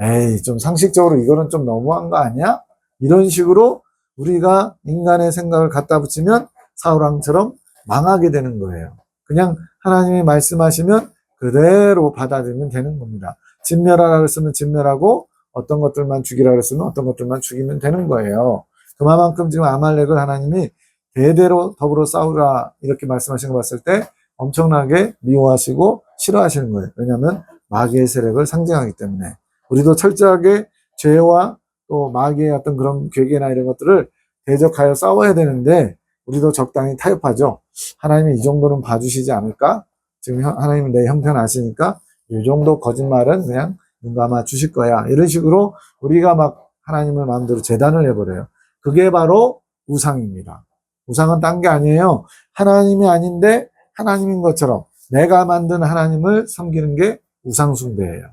에이, 좀 상식적으로 이거는 좀 너무한 거 아니야? 이런 식으로 우리가 인간의 생각을 갖다 붙이면 사울왕처럼 망하게 되는 거예요. 그냥 하나님이 말씀하시면 그대로 받아들이면 되는 겁니다. 진멸하라 그랬으면 진멸하고 어떤 것들만 죽이라 그랬으면 어떤 것들만 죽이면 되는 거예요. 그만큼 지금 아말렉을 하나님이 대대로 더불어 싸우라 이렇게 말씀하신 거 봤을 때 엄청나게 미워하시고 싫어하시는 거예요. 왜냐하면 마귀의 세력을 상징하기 때문에. 우리도 철저하게 죄와 또 마귀의 어떤 그런 괴계나 이런 것들을 대적하여 싸워야 되는데 우리도 적당히 타협하죠. 하나님이 이 정도는 봐주시지 않을까? 지금 하나님은 내 형편 아시니까 이 정도 거짓말은 그냥 눈 감아 주실 거야. 이런 식으로 우리가 막 하나님을 마음대로 재단을 해버려요. 그게 바로 우상입니다. 우상은 딴 게 아니에요. 하나님이 아닌데 하나님인 것처럼 내가 만든 하나님을 섬기는 게 우상숭배예요.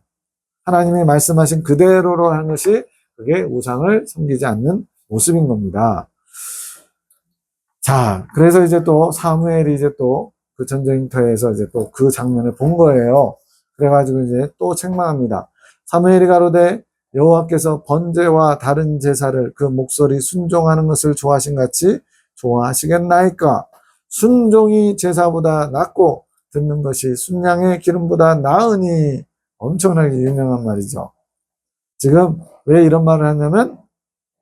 하나님이 말씀하신 그대로로 하는 것이 그게 우상을 섬기지 않는 모습인 겁니다. 자, 그래서 이제 또 사무엘이 이제 또 그 전쟁터에서 이제 또 그 장면을 본 거예요. 그래가지고 이제 또 책망합니다. 사무엘이 가로되 여호와께서 번제와 다른 제사를 그 목소리 순종하는 것을 좋아하신 같이 좋아하시겠나이까? 순종이 제사보다 낫고 듣는 것이 순양의 기름보다 나으니. 엄청나게 유명한 말이죠. 지금 왜 이런 말을 하냐면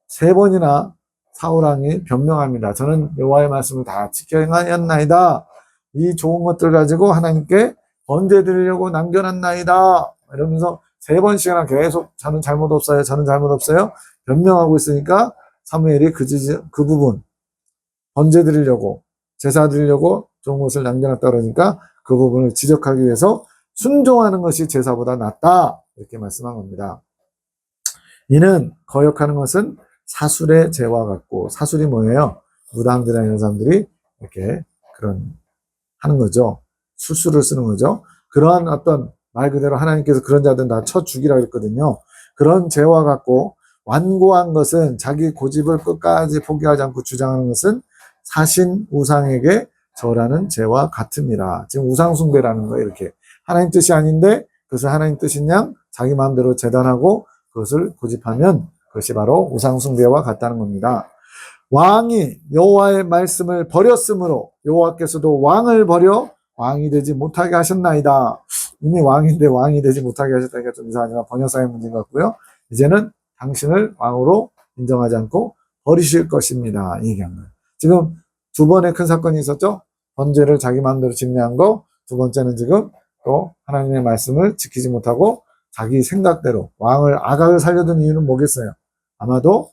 3번이나 사울왕이 변명합니다. 저는 여호와의 말씀을 다 지켜 행하였나이다. 이 좋은 것들 가지고 하나님께 번제 드리려고 남겨놨나이다. 이러면서 3번씩이나 계속 저는 잘못 없어요. 저는 잘못 없어요. 변명하고 있으니까 사무엘이 그 부분 번제 드리려고 제사 드리려고 좋은 것을 남겨놨다 그러니까 그 부분을 지적하기 위해서 순종하는 것이 제사보다 낫다. 이렇게 말씀한 겁니다. 이는 거역하는 것은 사술의 죄와 같고, 사술이 뭐예요? 무당들이나 이런 사람들이 이렇게 그런 하는 거죠. 술수를 쓰는 거죠. 그러한 어떤 말 그대로 하나님께서 그런 자들은 다 쳐 죽이라 그랬거든요. 그런 죄와 같고, 완고한 것은 자기 고집을 끝까지 포기하지 않고 주장하는 것은 사신 우상에게 절하는 죄와 같음이라. 지금 우상숭배라는 거예요. 이렇게 하나님 뜻이 아닌데 그것을 하나님 뜻인 양 자기 마음대로 재단하고 그것을 고집하면 그것이 바로 우상숭배와 같다는 겁니다. 왕이 여호와의 말씀을 버렸으므로 여호와께서도 왕을 버려 왕이 되지 못하게 하셨나이다. 이미 왕인데 왕이 되지 못하게 하셨다니까 좀 이상하지만 번역상의 문제인 것 같고요. 이제는 당신을 왕으로 인정하지 않고 버리실 것입니다. 이 얘기한 거예요. 지금 2번의 큰 사건이 있었죠. 번제를 자기 마음대로 집례한 거. 2번째는 지금 또 하나님의 말씀을 지키지 못하고 자기 생각대로 왕을 아각을 살려둔 이유는 뭐겠어요? 아마도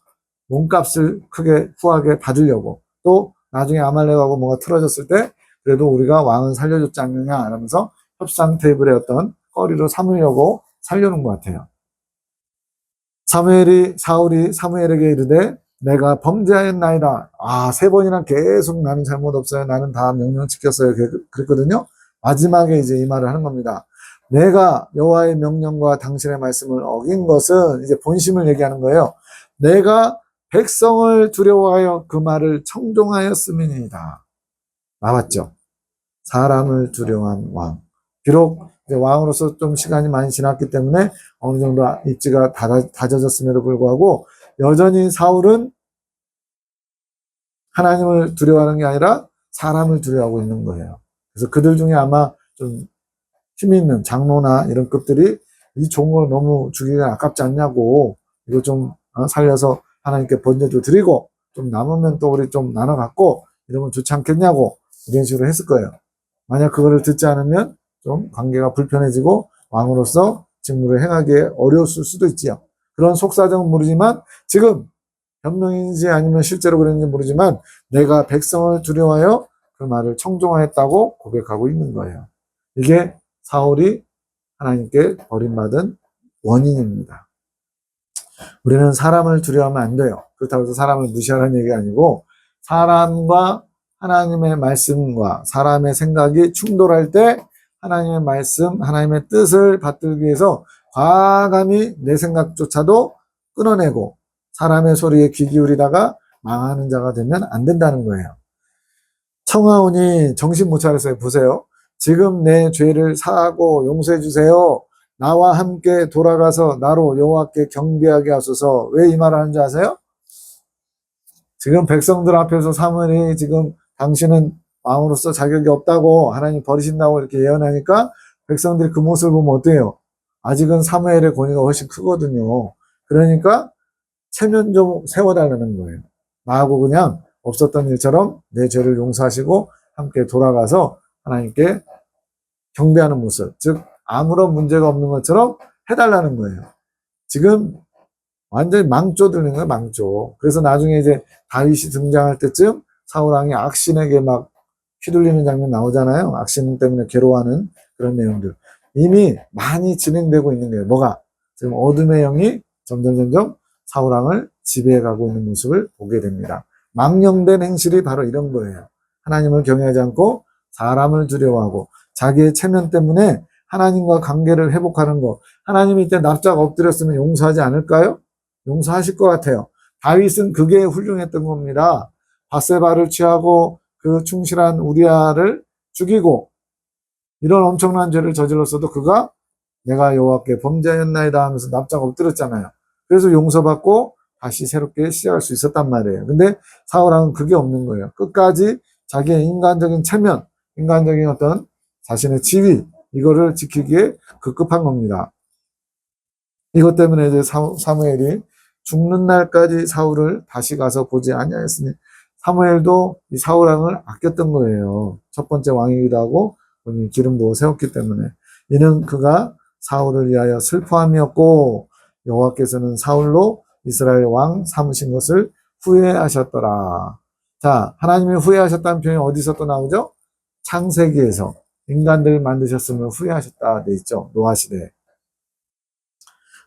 몸값을 크게 후하게 받으려고, 또 나중에 아말렉하고 뭐가 틀어졌을 때 그래도 우리가 왕은 살려줬지 않느냐 하면서 협상 테이블의 어떤 거리로 삼으려고 살려놓은 것 같아요. 사울이 사무엘에게 이르되 내가 범죄하였나이다. 3번이나 계속 나는 잘못 없어요. 나는 다 명령 지켰어요. 그랬거든요. 마지막에 이제 이 말을 하는 겁니다. 내가 여호와의 명령과 당신의 말씀을 어긴 것은 이제 본심을 얘기하는 거예요. 내가 백성을 두려워하여 그 말을 청종하였음이니이다. 나왔죠. 사람을 두려워한 왕. 비록 이제 왕으로서 좀 시간이 많이 지났기 때문에 어느 정도 입지가 다져졌음에도 불구하고 여전히 사울은 하나님을 두려워하는 게 아니라 사람을 두려워하고 있는 거예요. 그래서 그들 중에 아마 좀 힘이 있는 장로나 이런 급들이 이 종을 너무 죽이기가 아깝지 않냐고 이거 좀 살려서 하나님께 번제도 드리고 좀 남으면 또 우리 좀 나눠 갖고 이러면 좋지 않겠냐고 이런 식으로 했을 거예요. 만약 그거를 듣지 않으면 좀 관계가 불편해지고 왕으로서 직무를 행하기에 어려웠을 수도 있지요. 그런 속사정은 모르지만 지금 변명인지 아니면 실제로 그랬는지 모르지만 내가 백성을 두려워하여 그 말을 청종하였다고 고백하고 있는 거예요. 이게 사울이 하나님께 버림받은 원인입니다. 우리는 사람을 두려워하면 안 돼요. 그렇다고 해서 사람을 무시하라는 얘기가 아니고 사람과 하나님의 말씀과 사람의 생각이 충돌할 때 하나님의 말씀, 하나님의 뜻을 받들기 위해서 과감히 내 생각조차도 끊어내고 사람의 소리에 귀 기울이다가 망하는 자가 되면 안 된다는 거예요. 청하오니 정신 못 차렸어요. 보세요. 지금 내 죄를 사하고 용서해 주세요. 나와 함께 돌아가서 나로 여호와께 경배하게 하소서. 왜 이 말을 하는지 아세요? 지금 백성들 앞에서 사무엘이 지금 당신은 왕으로서 자격이 없다고 하나님 버리신다고 이렇게 예언하니까 백성들이 그 모습을 보면 어때요? 아직은 사무엘의 권위가 훨씬 크거든요. 그러니까 체면 좀 세워달라는 거예요. 나하고 그냥 없었던 일처럼 내 죄를 용서하시고 함께 돌아가서 하나님께 경배하는 모습, 즉 아무런 문제가 없는 것처럼 해달라는 거예요. 지금 완전히 망조 들리는 거예요, 망조. 그래서 나중에 이제 다윗이 등장할 때쯤 사울왕이 악신에게 막 휘둘리는 장면 나오잖아요. 악신 때문에 괴로워하는 그런 내용들. 이미 많이 진행되고 있는 거예요. 뭐가? 지금 어둠의 영이 점점 사울왕을 지배해가고 있는 모습을 보게 됩니다. 망령된 행실이 바로 이런 거예요. 하나님을 경외하지 않고 사람을 두려워하고 자기의 체면 때문에 하나님과 관계를 회복하는 거. 하나님이 이때 납작 엎드렸으면 용서하지 않을까요? 용서하실 것 같아요. 다윗은 그게 훌륭했던 겁니다. 밧세바를 취하고 그 충실한 우리아를 죽이고 이런 엄청난 죄를 저질렀어도 그가 내가 여호와께 범죄하였나이다 하면서 납작 엎드렸잖아요. 그래서 용서받고 다시 새롭게 시작할 수 있었단 말이에요. 근데 사울왕은 그게 없는 거예요. 끝까지 자기의 인간적인 체면, 인간적인 어떤 자신의 지위 이거를 지키기에 급급한 겁니다. 이것 때문에 이제 사무엘이 죽는 날까지 사울을 다시 가서 보지 아니하였으니 사무엘도 이 사울왕을 아꼈던 거예요. 첫 번째 왕이기도 하고 기름 부어 세웠기 때문에 이는 그가 사울을 위하여 슬퍼함이었고 여호와께서는 사울로 이스라엘 왕 삼으신 것을 후회하셨더라. 자, 하나님이 후회하셨다는 표현이 어디서 또 나오죠? 창세기에서 인간들을 만드셨으면 후회하셨다 돼 있죠. 노아 시대에.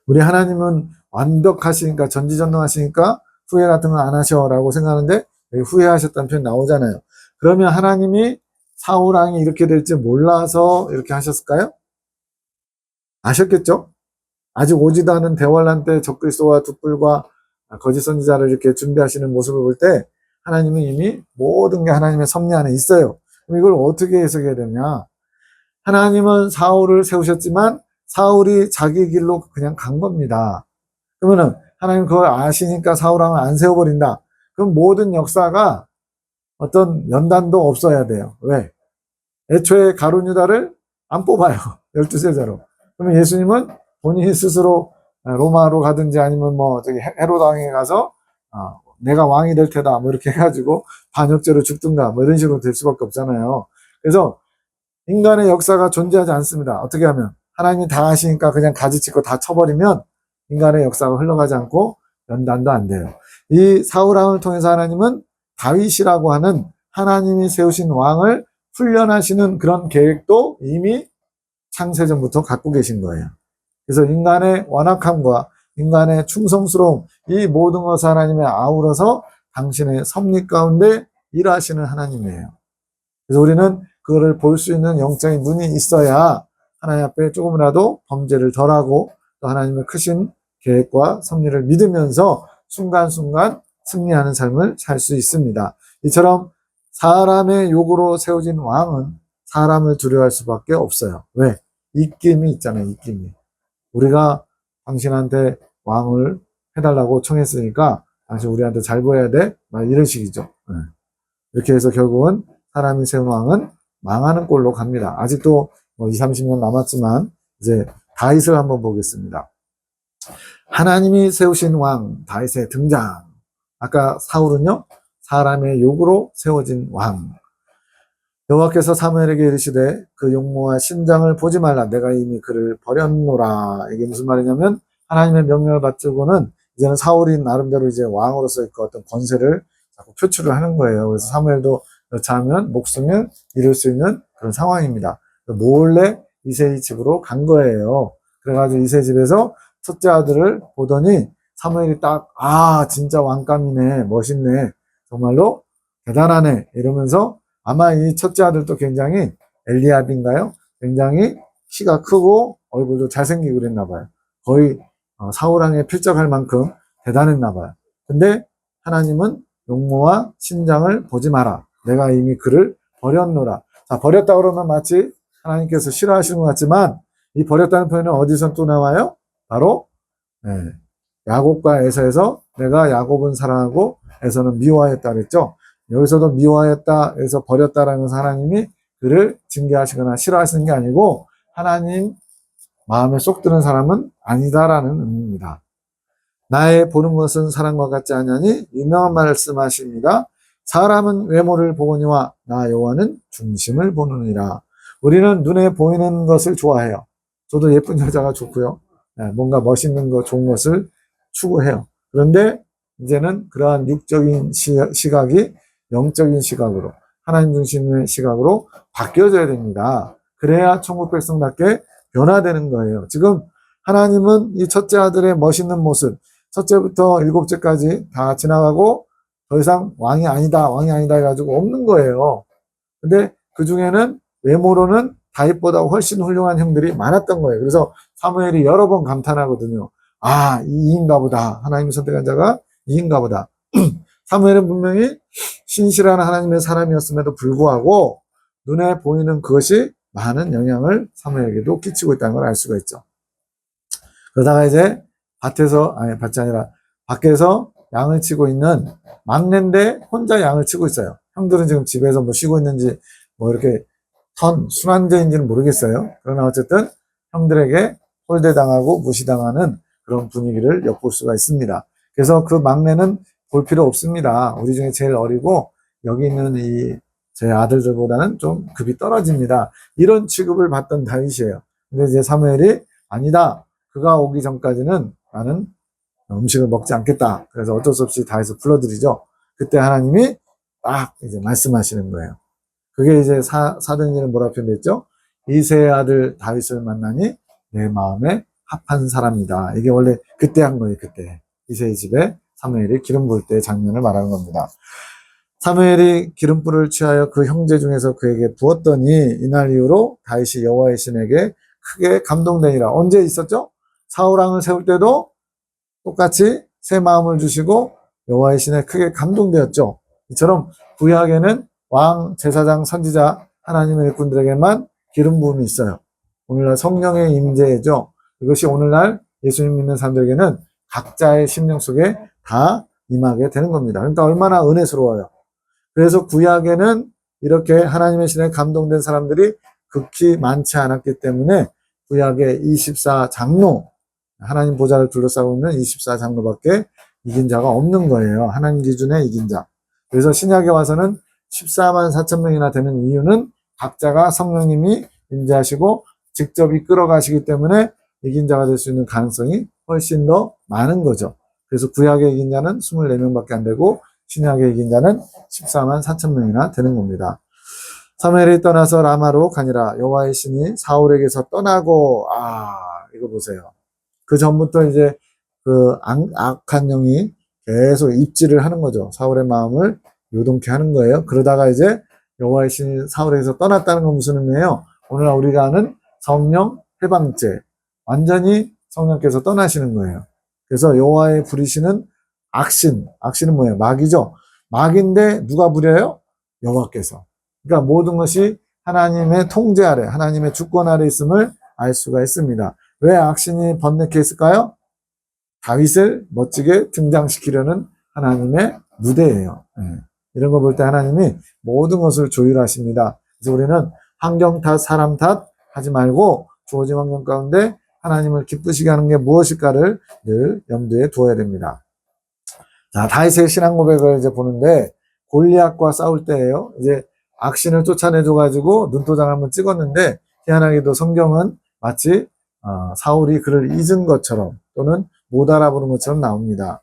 우리 하나님은 완벽하시니까 전지전능하시니까 후회 같은 거 안 하셔라고 생각하는데 여기 후회하셨다는 표현 나오잖아요. 그러면 하나님이 사울왕이 이렇게 될지 몰라서 이렇게 하셨을까요? 아셨겠죠? 아직 오지도 않은 대환란 때 적그리스도와 둑불과 거짓 선지자를 이렇게 준비하시는 모습을 볼 때 하나님은 이미 모든 게 하나님의 섭리 안에 있어요. 그럼 이걸 어떻게 해석해야 되냐? 하나님은 사울을 세우셨지만 사울이 자기 길로 그냥 간 겁니다. 그러면은 하나님 그걸 아시니까 사울왕을 안 세워버린다. 그럼 모든 역사가 어떤 연단도 없어야 돼요. 왜? 애초에 가룟 유다를 안 뽑아요. 12세자로. 그러면 예수님은 본인이 스스로 로마로 가든지 아니면 뭐 저기 헤로드 왕에 가서 내가 왕이 될 테다 뭐 이렇게 해가지고 반역죄로 죽든가 뭐 이런 식으로 될 수밖에 없잖아요. 그래서 인간의 역사가 존재하지 않습니다. 어떻게 하면 하나님이 다 아시니까 그냥 가지치고 다 쳐버리면 인간의 역사가 흘러가지 않고 연단도 안 돼요. 이 사울왕을 통해서 하나님은 다윗이라고 하는 하나님이 세우신 왕을 훈련하시는 그런 계획도 이미 창세전부터 갖고 계신 거예요. 그래서 인간의 완악함과 인간의 충성스러움 이 모든 것을 하나님의 아우러서 당신의 섭리 가운데 일하시는 하나님이에요. 그래서 우리는 그거를 볼 수 있는 영적인 눈이 있어야 하나님 앞에 조금이라도 범죄를 덜하고 또 하나님의 크신 계획과 섭리를 믿으면서 순간순간 승리하는 삶을 살 수 있습니다. 이처럼 사람의 요구로 세워진 왕은 사람을 두려워할 수밖에 없어요. 왜? 입김이 있잖아요. 입김이. 우리가 당신한테 왕을 해달라고 청했으니까 당신 우리한테 잘 보여야 돼? 막 이런 식이죠. 이렇게 해서 결국은 사람이 세운 왕은 망하는 꼴로 갑니다. 아직도 뭐 20, 30년 남았지만 이제 다윗을 한번 보겠습니다. 하나님이 세우신 왕 다윗의 등장. 아까 사울은요, 사람의 욕으로 세워진 왕. 여호와께서 사무엘에게 이르시되 그 용모와 신장을 보지 말라. 내가 이미 그를 버렸노라. 이게 무슨 말이냐면 하나님의 명령을 받고는 이제는 사울이 나름대로 이제 왕으로서의 그 어떤 권세를 자꾸 표출을 하는 거예요. 그래서 사무엘도 여차하면 목숨을 잃을 수 있는 그런 상황입니다. 몰래 이새의 집으로 간 거예요. 그래가지고 이새 집에서 첫째 아들을 보더니 사무엘이 딱, 진짜 왕감이네, 멋있네, 정말로 대단하네, 이러면서 아마 이 첫째 아들도 굉장히 엘리압인가요? 굉장히 키가 크고 얼굴도 잘생기고 그랬나 봐요. 거의 사울왕에 필적할 만큼 대단했나 봐요. 근데 하나님은 용모와 신장을 보지 마라. 내가 이미 그를 버렸노라. 자, 버렸다 그러면 마치 하나님께서 싫어하시는 것 같지만 이 버렸다는 표현은 어디서 또 나와요? 바로 야곱과 에서에서 내가 야곱은 사랑하고 에서는 미워하였다 그랬죠. 여기서도 미워하였다 해서 버렸다라는 것은 하나님이 그를 징계하시거나 싫어하시는 게 아니고 하나님 마음에 쏙 드는 사람은 아니다라는 의미입니다. 나의 보는 것은 사람과 같지 아니하니 유명한 말씀하십니다. 사람은 외모를 보거니와 나 여호와는 중심을 보느니라. 우리는 눈에 보이는 것을 좋아해요. 저도 예쁜 여자가 좋고요. 뭔가 멋있는 것, 좋은 것을 추구해요. 그런데 이제는 그러한 육적인 시각이 영적인 시각으로, 하나님 중심의 시각으로 바뀌어져야 됩니다. 그래야 천국 백성답게 변화되는 거예요. 지금 하나님은 이 첫째 아들의 멋있는 모습, 첫째부터 일곱째까지 다 지나가고 더 이상 왕이 아니다 해가지고 없는 거예요. 근데 그 중에는 외모로는 다윗보다 훨씬 훌륭한 형들이 많았던 거예요. 그래서 사무엘이 여러 번 감탄하거든요. 이인가 보다. 하나님이 선택한 자가 이인가 보다. 사무엘은 분명히 신실한 하나님의 사람이었음에도 불구하고 눈에 보이는 그것이 많은 영향을 사무엘에게도 끼치고 있다는 걸 알 수가 있죠. 그러다가 이제 밭이 아니라 밖에서 양을 치고 있는 막내인데 혼자 양을 치고 있어요. 형들은 지금 집에서 뭐 쉬고 있는지 뭐 이렇게 순환제인지는 모르겠어요. 그러나 어쨌든 형들에게 홀대당하고 무시당하는 그런 분위기를 엿볼 수가 있습니다. 그래서 그 막내는 볼 필요 없습니다. 우리 중에 제일 어리고 여기 있는 제 아들들보다는 좀 급이 떨어집니다. 이런 취급을 받던 다윗이에요. 근데 이제 사무엘이 아니다. 그가 오기 전까지는 나는 음식을 먹지 않겠다. 그래서 어쩔 수 없이 다윗을 불러들이죠. 그때 하나님이 딱 이제 말씀하시는 거예요. 그게 이제 사도행전에 뭐라 표현됐죠? 이새의 아들 다윗을 만나니 내 마음에 합한 사람이다. 이게 원래 그때 한 거예요. 그때 이새의 집에 사무엘이 기름 부을 때 장면을 말하는 겁니다. 사무엘이 기름불을 취하여 그 형제 중에서 그에게 부었더니 이날 이후로 다윗이 여호와의 신에게 크게 감동되니라. 언제 있었죠? 사울왕을 세울 때도 똑같이 새 마음을 주시고 여호와의 신에 크게 감동되었죠. 이처럼 구약에는 왕, 제사장, 선지자, 하나님의 일꾼들에게만 기름 부음이 있어요. 오늘날 성령의 임재죠. 이것이 오늘날 예수님 믿는 사람들에게는 각자의 심령 속에 다 임하게 되는 겁니다. 그러니까 얼마나 은혜스러워요. 그래서 구약에는 이렇게 하나님의 신에 감동된 사람들이 극히 많지 않았기 때문에 구약의 24장로, 하나님 보좌를 둘러싸고 있는 24장로밖에 이긴 자가 없는 거예요. 하나님 기준에 이긴 자. 그래서 신약에 와서는 14만 4천 명이나 되는 이유는 각자가 성령님이 임재하시고 직접 이끌어 가시기 때문에 이긴 자가 될 수 있는 가능성이 훨씬 더 많은 거죠. 그래서 구약의 이긴 자는 24명밖에 안 되고 신약의 이긴 자는 14만 4천 명이나 되는 겁니다. 사무엘이 떠나서 라마로 가니라. 여호와의 신이 사울에게서 떠나고 이거 보세요. 그 전부터 이제 그 악한 영이 계속 입질을 하는 거죠. 사울의 마음을 요동케 하는 거예요. 그러다가 이제 여호와의 신이 사울에게서 떠났다는 건 무슨 의미예요? 오늘날 우리가 아는 성령 해방죄. 완전히 성령께서 떠나시는 거예요. 그래서 여호와의 부리시는 악신은 뭐예요? 마귀죠. 마귀인데 누가 부려요? 여호와께서. 그러니까 모든 것이 하나님의 통제 아래, 하나님의 주권 아래 있음을 알 수가 있습니다. 왜 악신이 번뇌케 했을까요? 다윗을 멋지게 등장시키려는 하나님의 무대예요. 이런 거 볼 때 하나님이 모든 것을 조율하십니다. 그래서 우리는 환경 탓, 사람 탓 하지 말고 주어진 환경 가운데 하나님을 기쁘시게 하는 게 무엇일까를 늘 염두에 두어야 됩니다. 자, 다윗의 신앙 고백을 이제 보는데 골리앗과 싸울 때예요. 이제 악신을 쫓아내줘가지고 눈도장 한번 찍었는데 희한하게도 성경은 마치 사울이 그를 잊은 것처럼 또는 못 알아보는 것처럼 나옵니다.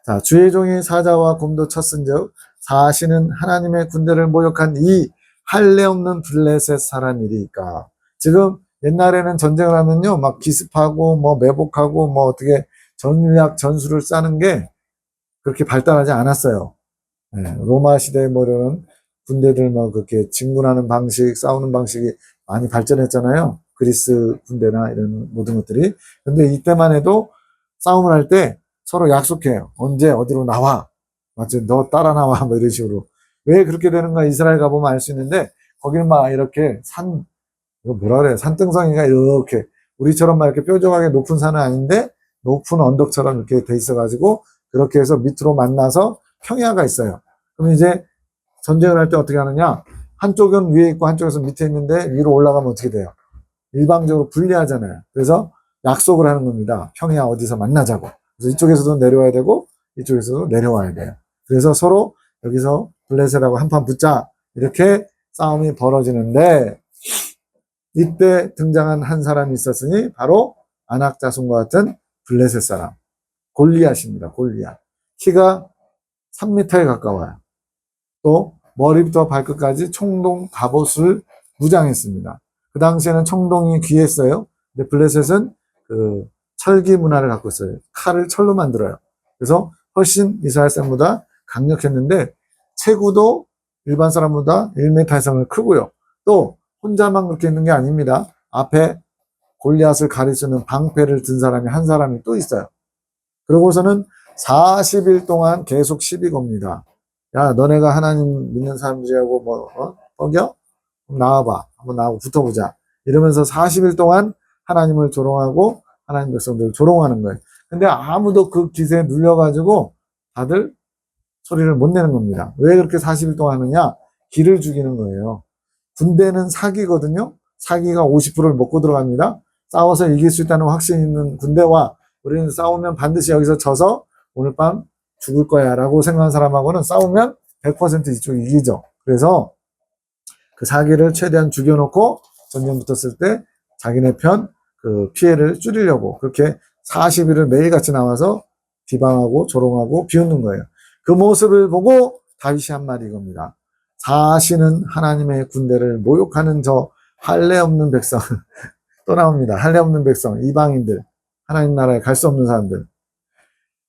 자, 주의 종이 사자와 곰도 쳤은즉 사시는 하나님의 군대를 모욕한 이 할례 없는 블레셋 사람이리까. 지금 옛날에는 전쟁을 하면요, 막 기습하고 뭐 매복하고 뭐 어떻게 전략 전술을 짜는 게 그렇게 발달하지 않았어요. 네, 로마 시대에 뭐 이런 군대들 뭐 그렇게 진군하는 방식, 싸우는 방식이 많이 발전했잖아요. 그리스 군대나 이런 모든 것들이. 근데 이때만 해도 싸움을 할 때 서로 약속해요. 언제 어디로 나와. 맞지? 너 따라 나와. 뭐 이런 식으로. 왜 그렇게 되는가 이스라엘 가보면 알 수 있는데 거기는 막 이렇게 이거 뭐라 그래? 산등성이가 이렇게 우리처럼 막 이렇게 뾰족하게 높은 산은 아닌데 높은 언덕처럼 이렇게 돼 있어가지고 그렇게 해서 밑으로 만나서 평야가 있어요. 그럼 이제 전쟁을 할 때 어떻게 하느냐? 한쪽은 위에 있고 한쪽에서 밑에 있는데 위로 올라가면 어떻게 돼요? 일방적으로 분리하잖아요. 그래서 약속을 하는 겁니다. 평야 어디서 만나자고. 그래서 이쪽에서도 내려와야 되고 이쪽에서도 내려와야 돼요. 그래서 서로 여기서 블레셋하고 한판 붙자 이렇게 싸움이 벌어지는데 이때 등장한 한 사람이 있었으니 바로 아낙 자손과 같은 블레셋 사람 골리앗입니다. 골리앗. 키가 3m에 가까워요. 또 머리부터 발끝까지 청동 갑옷을 무장했습니다. 그 당시에는 청동이 귀했어요. 근데 블레셋은 그 철기 문화를 갖고 있어요. 칼을 철로 만들어요. 그래서 훨씬 이스라엘 사람보다 강력했는데 체구도 일반 사람보다 1m 이상을 크고요. 또 혼자만 그렇게 있는 게 아닙니다. 앞에 골리앗을 가리수는 방패를 든 사람이 한 사람이 또 있어요. 그러고서는 40일 동안 계속 시비 겁니다. 야, 너네가 하나님 믿는 사람들이라고 뻐겨? 나와봐. 한번 나하고 붙어보자. 이러면서 40일 동안 하나님을 조롱하고 하나님 백성들을 조롱하는 거예요. 근데 아무도 그 기세에 눌려가지고 다들 소리를 못 내는 겁니다. 왜 그렇게 40일 동안 하느냐? 기를 죽이는 거예요. 군대는 사기거든요. 사기가 50%를 먹고 들어갑니다. 싸워서 이길 수 있다는 확신이 있는 군대와 우리는 싸우면 반드시 여기서 져서 오늘 밤 죽을 거야 라고 생각하는 사람하고는 싸우면 100% 이쪽이 이기죠. 그래서 그 사기를 최대한 죽여놓고 전쟁 붙었을 때 자기네 편 그 피해를 줄이려고 그렇게 40일을 매일같이 나와서 비방하고 조롱하고 비웃는 거예요. 그 모습을 보고 다윗이 한 말이 이겁니다. 사시는 하나님의 군대를 모욕하는 저 할례 없는 백성 또 나옵니다. 할례 없는 백성 이방인들 하나님 나라에 갈 수 없는 사람들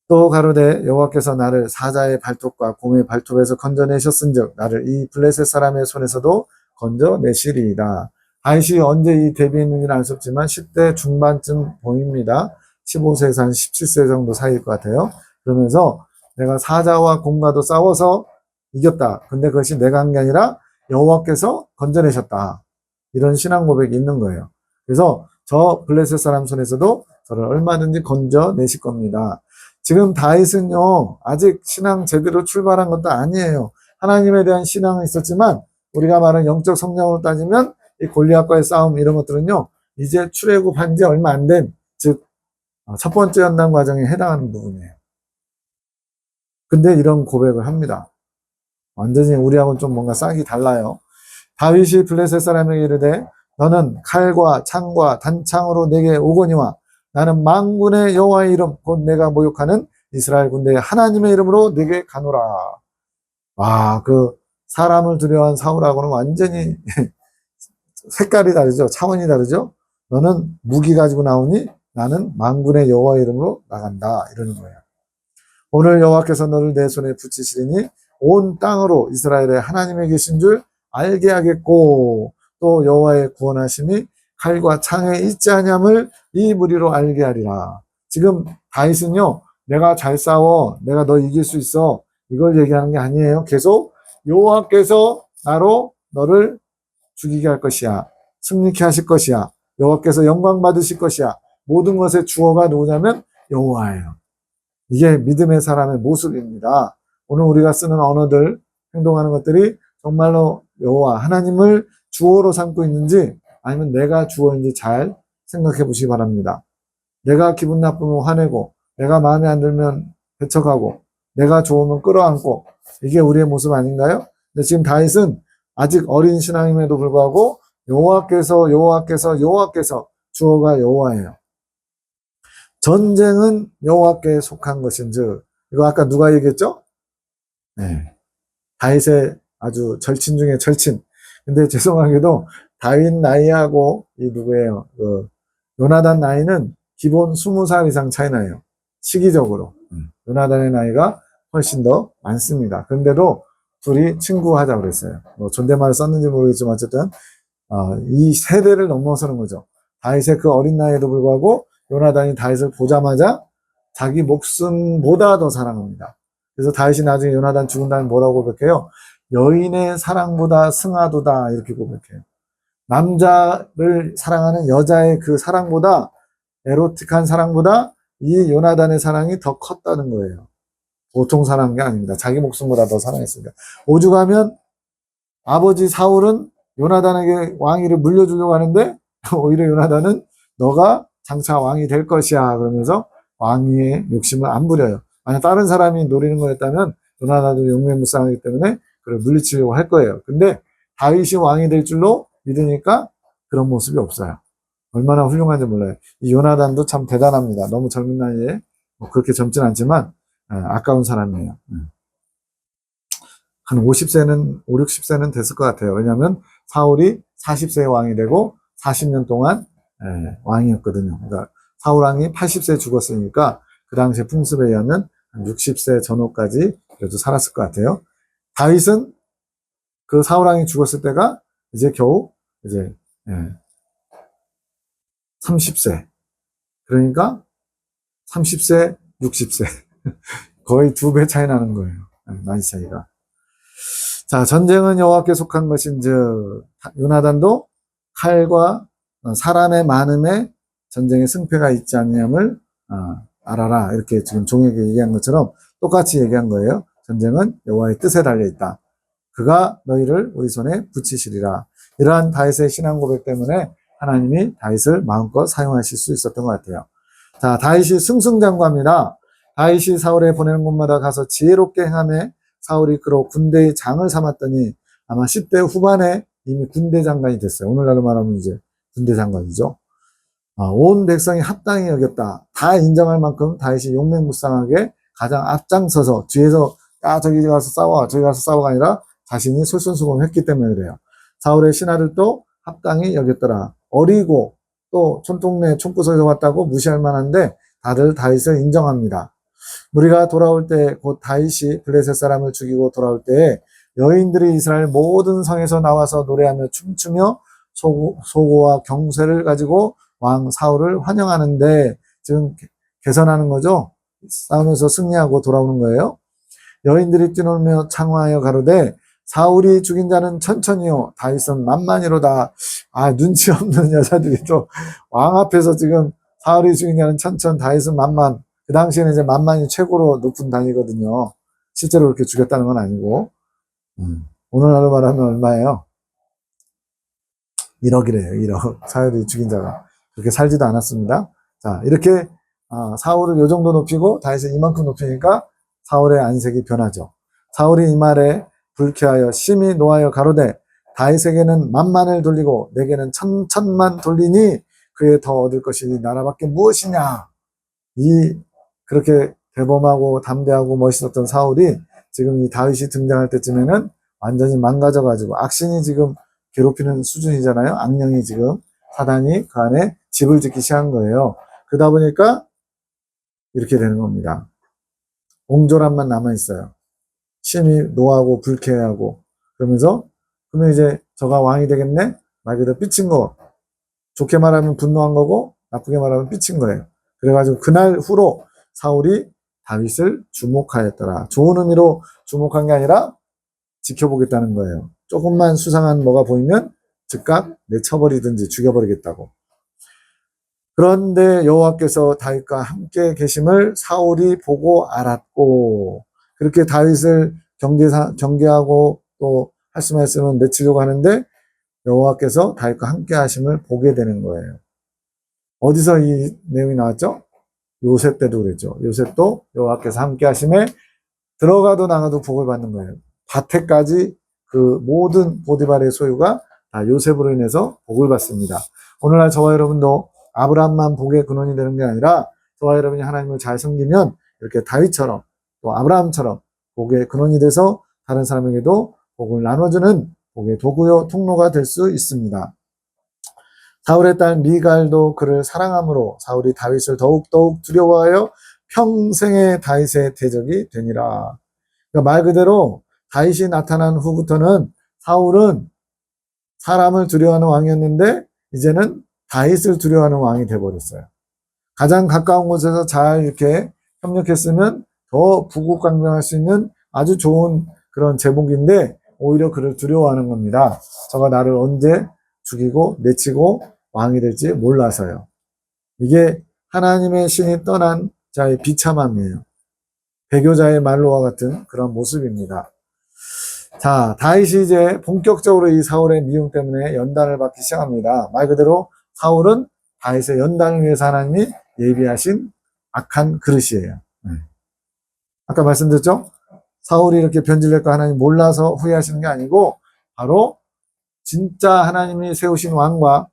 또 가로되 여호와께서 나를 사자의 발톱과 곰의 발톱에서 건져내셨은즉 나를 이 블레셋 사람의 손에서도 건져내시리이다. 다윗이 언제 이 데뷔했는지는 알 수 없지만 10대 중반쯤 보입니다. 15세에서 한 17세 정도 사이일 것 같아요. 그러면서 내가 사자와 곰과도 싸워서 이겼다. 근데 그것이 내가 한 게 아니라 여호와께서 건져내셨다. 이런 신앙 고백이 있는 거예요. 그래서 저 블레셋 사람 손에서도 저를 얼마든지 건져내실 겁니다. 지금 다윗은요, 아직 신앙 제대로 출발한 것도 아니에요. 하나님에 대한 신앙은 있었지만, 우리가 말하는 영적 성장으로 따지면, 이 골리앗과의 싸움, 이런 것들은요, 이제 출애굽한 지 얼마 안 된, 즉, 첫 번째 연단 과정에 해당하는 부분이에요. 근데 이런 고백을 합니다. 완전히 우리하고는 좀 뭔가 싹이 달라요. 다윗이 블레셋 사람에게 이르되, 너는 칼과 창과 단창으로 내게 오거니와, 나는 만군의 여호와의 이름 곧 내가 모욕하는 이스라엘 군대의 하나님의 이름으로 내게 가노라. 와, 그 사람을 두려워한 사울하고는 완전히 색깔이 다르죠. 차원이 다르죠. 너는 무기 가지고 나오니 나는 만군의 여호와의 이름으로 나간다. 이러는 거예요. 오늘 여호와께서 너를 내 손에 붙이시리니 온 땅으로 이스라엘의 하나님의 계신 줄 알게 하겠고 또 여호와의 구원하심이 칼과 창에 있지 아니함을 이 무리로 알게 하리라. 지금 다윗은요, 내가 잘 싸워, 내가 너 이길 수 있어, 이걸 얘기하는 게 아니에요. 계속 여호와께서 나로 너를 죽이게 할 것이야, 승리케 하실 것이야, 여호와께서 영광 받으실 것이야. 모든 것의 주어가 누구냐면 여호와예요. 이게 믿음의 사람의 모습입니다. 오늘 우리가 쓰는 언어들, 행동하는 것들이 정말로 여호와 하나님을 주어로 삼고 있는지 아니면 내가 주어인지 잘 생각해 보시기 바랍니다. 내가 기분 나쁘면 화내고 내가 마음에 안 들면 배척하고 내가 좋으면 끌어안고, 이게 우리의 모습 아닌가요? 근데 지금 다윗은 아직 어린 신앙임에도 불구하고 여호와께서 주어가 여호와예요. 전쟁은 여호와께 속한 것인즉, 이거 아까 누가 얘기했죠? 네. 다윗의 아주 절친 중에 절친. 근데 죄송하게도 다윗 나이하고 이 누구예요? 요나단 나이는 기본 20살 이상 차이 나요. 시기적으로. 요나단의 나이가 훨씬 더 많습니다. 그런데도 둘이 친구하자고 그랬어요. 뭐 존댓말을 썼는지 모르겠지만 어쨌든 이 세대를 넘어서는 거죠. 다윗의 그 어린 나이에도 불구하고 요나단이 다윗을 보자마자 자기 목숨보다 더 사랑합니다. 그래서 다윗이 나중에 요나단 죽은 다음에 뭐라고 고백해요? 여인의 사랑보다 승하도다, 이렇게 고백해요. 남자를 사랑하는 여자의 그 사랑보다, 에로틱한 사랑보다 이 요나단의 사랑이 더 컸다는 거예요. 보통 사랑한 게 아닙니다. 자기 목숨보다 더 사랑했습니다. 오죽하면 아버지 사울은 요나단에게 왕위를 물려주려고 하는데 오히려 요나단은 너가 장차 왕이 될 것이야 그러면서 왕위의 욕심을 안 부려요. 만약 다른 사람이 노리는 거였다면 요나단도 용맹무쌍하기 때문에 그걸 물리치려고 할 거예요. 근데 다윗이 왕이 될 줄로 믿으니까 그런 모습이 없어요. 얼마나 훌륭한지 몰라요. 이 요나단도 참 대단합니다. 너무 젊은 나이에 그렇게 젊진 않지만 아까운 사람이에요. 한 50세는 5, 60세는 됐을 것 같아요. 왜냐하면 사울이 40세에 왕이 되고 40년 동안 왕이었거든요. 그러니까 사울 왕이 80세에 죽었으니까 그 당시에 풍습에 의하면 한 60세 전후까지 그래도 살았을 것 같아요. 다윗은 그 사울 왕이 죽었을 때가 이제 겨우 이제 30세. 그러니까 30세, 60세. 거의 2배 차이 나는 거예요. 나이 차이가. 자, 전쟁은 여호와께 속한 것인즉, 요나단도 칼과 사람의 많음에 전쟁에 승패가 있지 않냐을 알아라. 이렇게 지금 종에게 얘기한 것처럼 똑같이 얘기한 거예요. 전쟁은 여호와의 뜻에 달려 있다. 그가 너희를 우리 손에 붙이시리라. 이러한 다윗의 신앙 고백 때문에 하나님이 다윗을 마음껏 사용하실 수 있었던 것 같아요. 자, 다윗이 승승장구합니다. 다윗이 사울에 보내는 곳마다 가서 지혜롭게 행하며 사울이 그로 군대의 장을 삼았더니 아마 10대 후반에 이미 군대 장관이 됐어요. 오늘날로 말하면 이제 군대 장관이죠. 온 백성이 합당히 여겼다. 다 인정할 만큼 다윗이 용맹무쌍하게 가장 앞장서서 뒤에서 저기 가서 싸워 저기 가서 싸워가 아니라 자신이 솔선수범했기 때문에 그래요. 사울의 신하들도 합당히 여겼더라. 어리고 또 촌동네 촌구석에서 왔다고 무시할 만한데 다들 다윗을 인정합니다. 우리가 돌아올 때 곧 다윗이 블레셋 사람을 죽이고 돌아올 때 여인들이 이스라엘 모든 성에서 나와서 노래하며 춤추며 소고와 경쇠를 가지고 왕 사울을 환영하는데 지금 개선하는 거죠. 싸우면서 승리하고 돌아오는 거예요. 여인들이 뛰놀며 창화하여 가로되 사울이 죽인 자는 천천히요 다윗은 만만이로다. 눈치 없는 여자들이 또 왕 앞에서 지금 사울이 죽인 자는 천천 다윗은 만만. 그 당시에는 이제 만만이 최고로 높은 단위거든요. 실제로 그렇게 죽였다는 건 아니고. 오늘날로 말하면 얼마예요? 1억이래요. 1억. 사울이 죽인 자가. 그렇게 살지도 않았습니다. 자, 이렇게 사울을 이 정도 높이고 다윗을 이만큼 높이니까 사울의 안색이 변하죠. 사울이 이 말에 불쾌하여 심히 노하여 가로되 다윗에게는 만만을 돌리고 내게는 천만 돌리니 그에 더 얻을 것이 나라밖에 무엇이냐. 그렇게 대범하고 담대하고 멋있었던 사울이 지금 이 다윗이 등장할 때쯤에는 완전히 망가져가지고 악신이 지금 괴롭히는 수준이잖아요. 악령이 지금 사단이 그 안에 집을 짓기 시작한 거예요. 그러다 보니까 이렇게 되는 겁니다. 옹졸함만 남아있어요. 심히 노하고 불쾌하고 그러면서 그러면 이제 저가 왕이 되겠네? 말 그대로 삐친 거. 좋게 말하면 분노한 거고 나쁘게 말하면 삐친 거예요. 그래가지고 그날 후로 사울이 다윗을 주목하였더라. 좋은 의미로 주목한 게 아니라 지켜보겠다는 거예요. 조금만 수상한 뭐가 보이면 즉각 내쳐버리든지 죽여버리겠다고. 그런데 여호와께서 다윗과 함께 계심을 사울이 보고 알았고 그렇게 다윗을 경계하고 또 할 수만 있으면 내치려고 하는데 여호와께서 다윗과 함께 하심을 보게 되는 거예요. 어디서 이 내용이 나왔죠? 요셉 때도 그랬죠. 요셉도 여호와께서 함께 하심에 들어가도 나가도 복을 받는 거예요. 밭에까지 그 모든 보디발의 소유가 다 요셉으로 인해서 복을 받습니다. 오늘날 저와 여러분도 아브라함만 복의 근원이 되는 게 아니라 저와 여러분이 하나님을 잘 섬기면 이렇게 다윗처럼 또 아브라함처럼 복의 근원이 돼서 다른 사람에게도 복을 나눠주는 복의 도구요 통로가 될 수 있습니다. 사울의 딸 미갈도 그를 사랑함으로 사울이 다윗을 더욱더욱 두려워하여 평생의 다윗의 대적이 되니라. 그러니까 말 그대로 다윗이 나타난 후부터는 사울은 사람을 두려워하는 왕이었는데 이제는 다윗을 두려워하는 왕이 되어버렸어요. 가장 가까운 곳에서 잘 이렇게 협력했으면 더 부국강병할 수 있는 아주 좋은 그런 제목인데 오히려 그를 두려워하는 겁니다. 저가 나를 언제 죽이고 내치고 왕이 될지 몰라서요. 이게 하나님의 신이 떠난 자의 비참함이에요. 배교자의 말로와 같은 그런 모습입니다. 자, 다윗이 이제 본격적으로 이 사울의 미움 때문에 연단을 받기 시작합니다. 말 그대로 사울은 다윗의 연단을 위해서 하나님이 예비하신 악한 그릇이에요. 아까 말씀드렸죠? 사울이 이렇게 변질될까 하나님 몰라서 후회하시는 게 아니고 바로 진짜 하나님이 세우신 왕과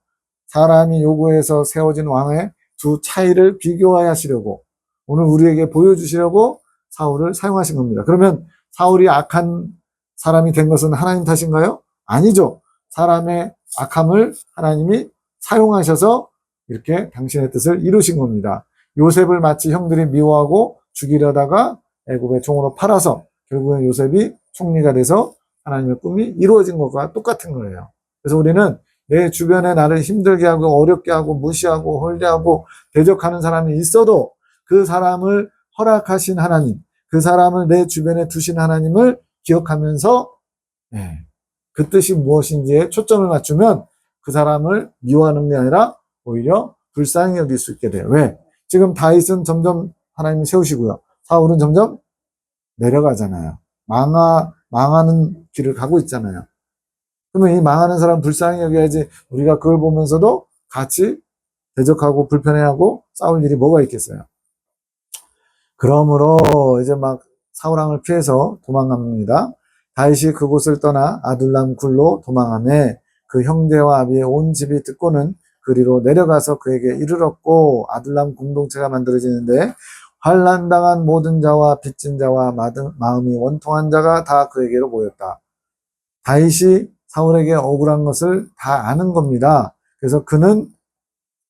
사람이 요구해서 세워진 왕의 두 차이를 비교하시려고 오늘 우리에게 보여주시려고 사울을 사용하신 겁니다. 그러면 사울이 악한 사람이 된 것은 하나님 탓인가요? 아니죠. 사람의 악함을 하나님이 사용하셔서 이렇게 당신의 뜻을 이루신 겁니다. 요셉을 마치 형들이 미워하고 죽이려다가 애굽의 종으로 팔아서 결국엔 요셉이 총리가 돼서 하나님의 꿈이 이루어진 것과 똑같은 거예요. 그래서 우리는 내 주변에 나를 힘들게 하고 어렵게 하고 무시하고 홀대하고 대적하는 사람이 있어도 그 사람을 허락하신 하나님, 그 사람을 내 주변에 두신 하나님을 기억하면서 그 뜻이 무엇인지에 초점을 맞추면 그 사람을 미워하는 게 아니라 오히려 불쌍히 여길 수 있게 돼요. 왜? 지금 다윗은 점점 하나님이 세우시고요. 사울은 점점 내려가잖아요. 망하는 길을 가고 있잖아요. 그러면 이 망하는 사람 불쌍히 여겨야지 우리가 그걸 보면서도 같이 대적하고 불편해하고 싸울 일이 뭐가 있겠어요. 그러므로 이제 막 사울왕을 피해서 도망갑니다. 다윗이 그곳을 떠나 아둘람 굴로 도망하매 그 형제와 아비의 온 집이 듣고는 그리로 내려가서 그에게 이르렀고 아둘람 공동체가 만들어지는데 환난당한 모든 자와 빚진 자와 마음이 원통한 자가 다 그에게로 모였다. 다윗이 사울에게 억울한 것을 다 아는 겁니다. 그래서 그는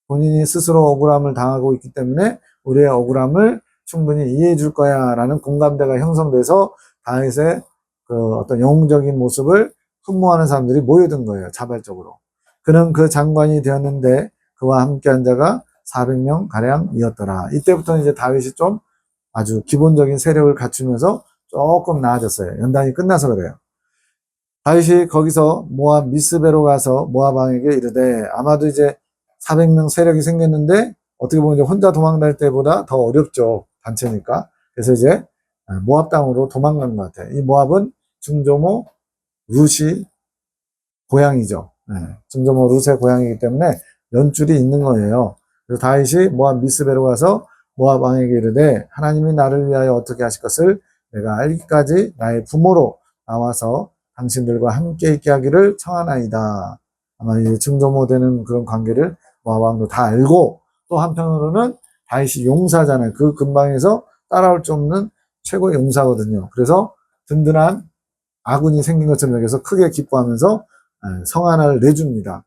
본인이 스스로 억울함을 당하고 있기 때문에 우리의 억울함을 충분히 이해해 줄 거야 라는 공감대가 형성돼서 다윗의 그 어떤 영웅적인 모습을 흠모하는 사람들이 모여든 거예요. 자발적으로. 그는 그 장관이 되었는데 그와 함께한 자가 400명 가량이었더라. 이때부터는 이제 다윗이 좀 아주 기본적인 세력을 갖추면서 조금 나아졌어요. 연단이 끝나서 그래요. 다윗이 거기서 모압 미스베로 가서 모압 왕에게 이르되 아마도 이제 400명 세력이 생겼는데 어떻게 보면 이제 혼자 도망갈 때보다 더 어렵죠. 단체니까. 그래서 이제 모압 땅으로 도망간 것 같아요. 이 모압은 중조모 룻이 고향이죠. 중조모 룻의 고향이기 때문에 연줄이 있는 거예요. 그래서 다윗이 모압 미스베로 가서 모압 왕에게 이르되 하나님이 나를 위하여 어떻게 하실 것을 내가 알기까지 나의 부모로 나와서 당신들과 함께 있게 하기를 청하나이다. 아마 이 중조모 되는 그런 관계를 모압 왕도 다 알고 또 한편으로는 다윗이 용사잖아요. 그 근방에서 따라올 수 없는 최고의 용사거든요. 그래서 든든한 아군이 생긴 것처럼 여기서 크게 기뻐하면서 성 하나를 내줍니다.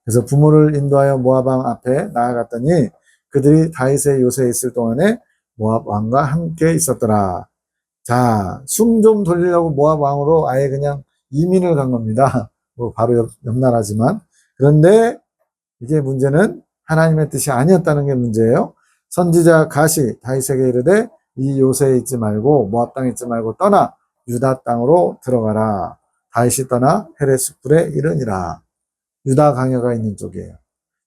그래서 부모를 인도하여 모압 왕 앞에 나아갔더니 그들이 다윗의 요새에 있을 동안에 모압 왕과 함께 있었더라. 자, 숨 좀 돌리려고 모압 왕으로 아예 그냥 이민을 간 겁니다. 뭐 바로 옆 나라지만. 그런데 이게 문제는 하나님의 뜻이 아니었다는 게 문제예요. 선지자 갓이 다윗에게 이르되 이 요새에 있지 말고 모압 땅에 있지 말고 떠나 유다 땅으로 들어가라. 다윗이 떠나 헤레스풀에 이르니라. 유다 강야가 있는 쪽이에요.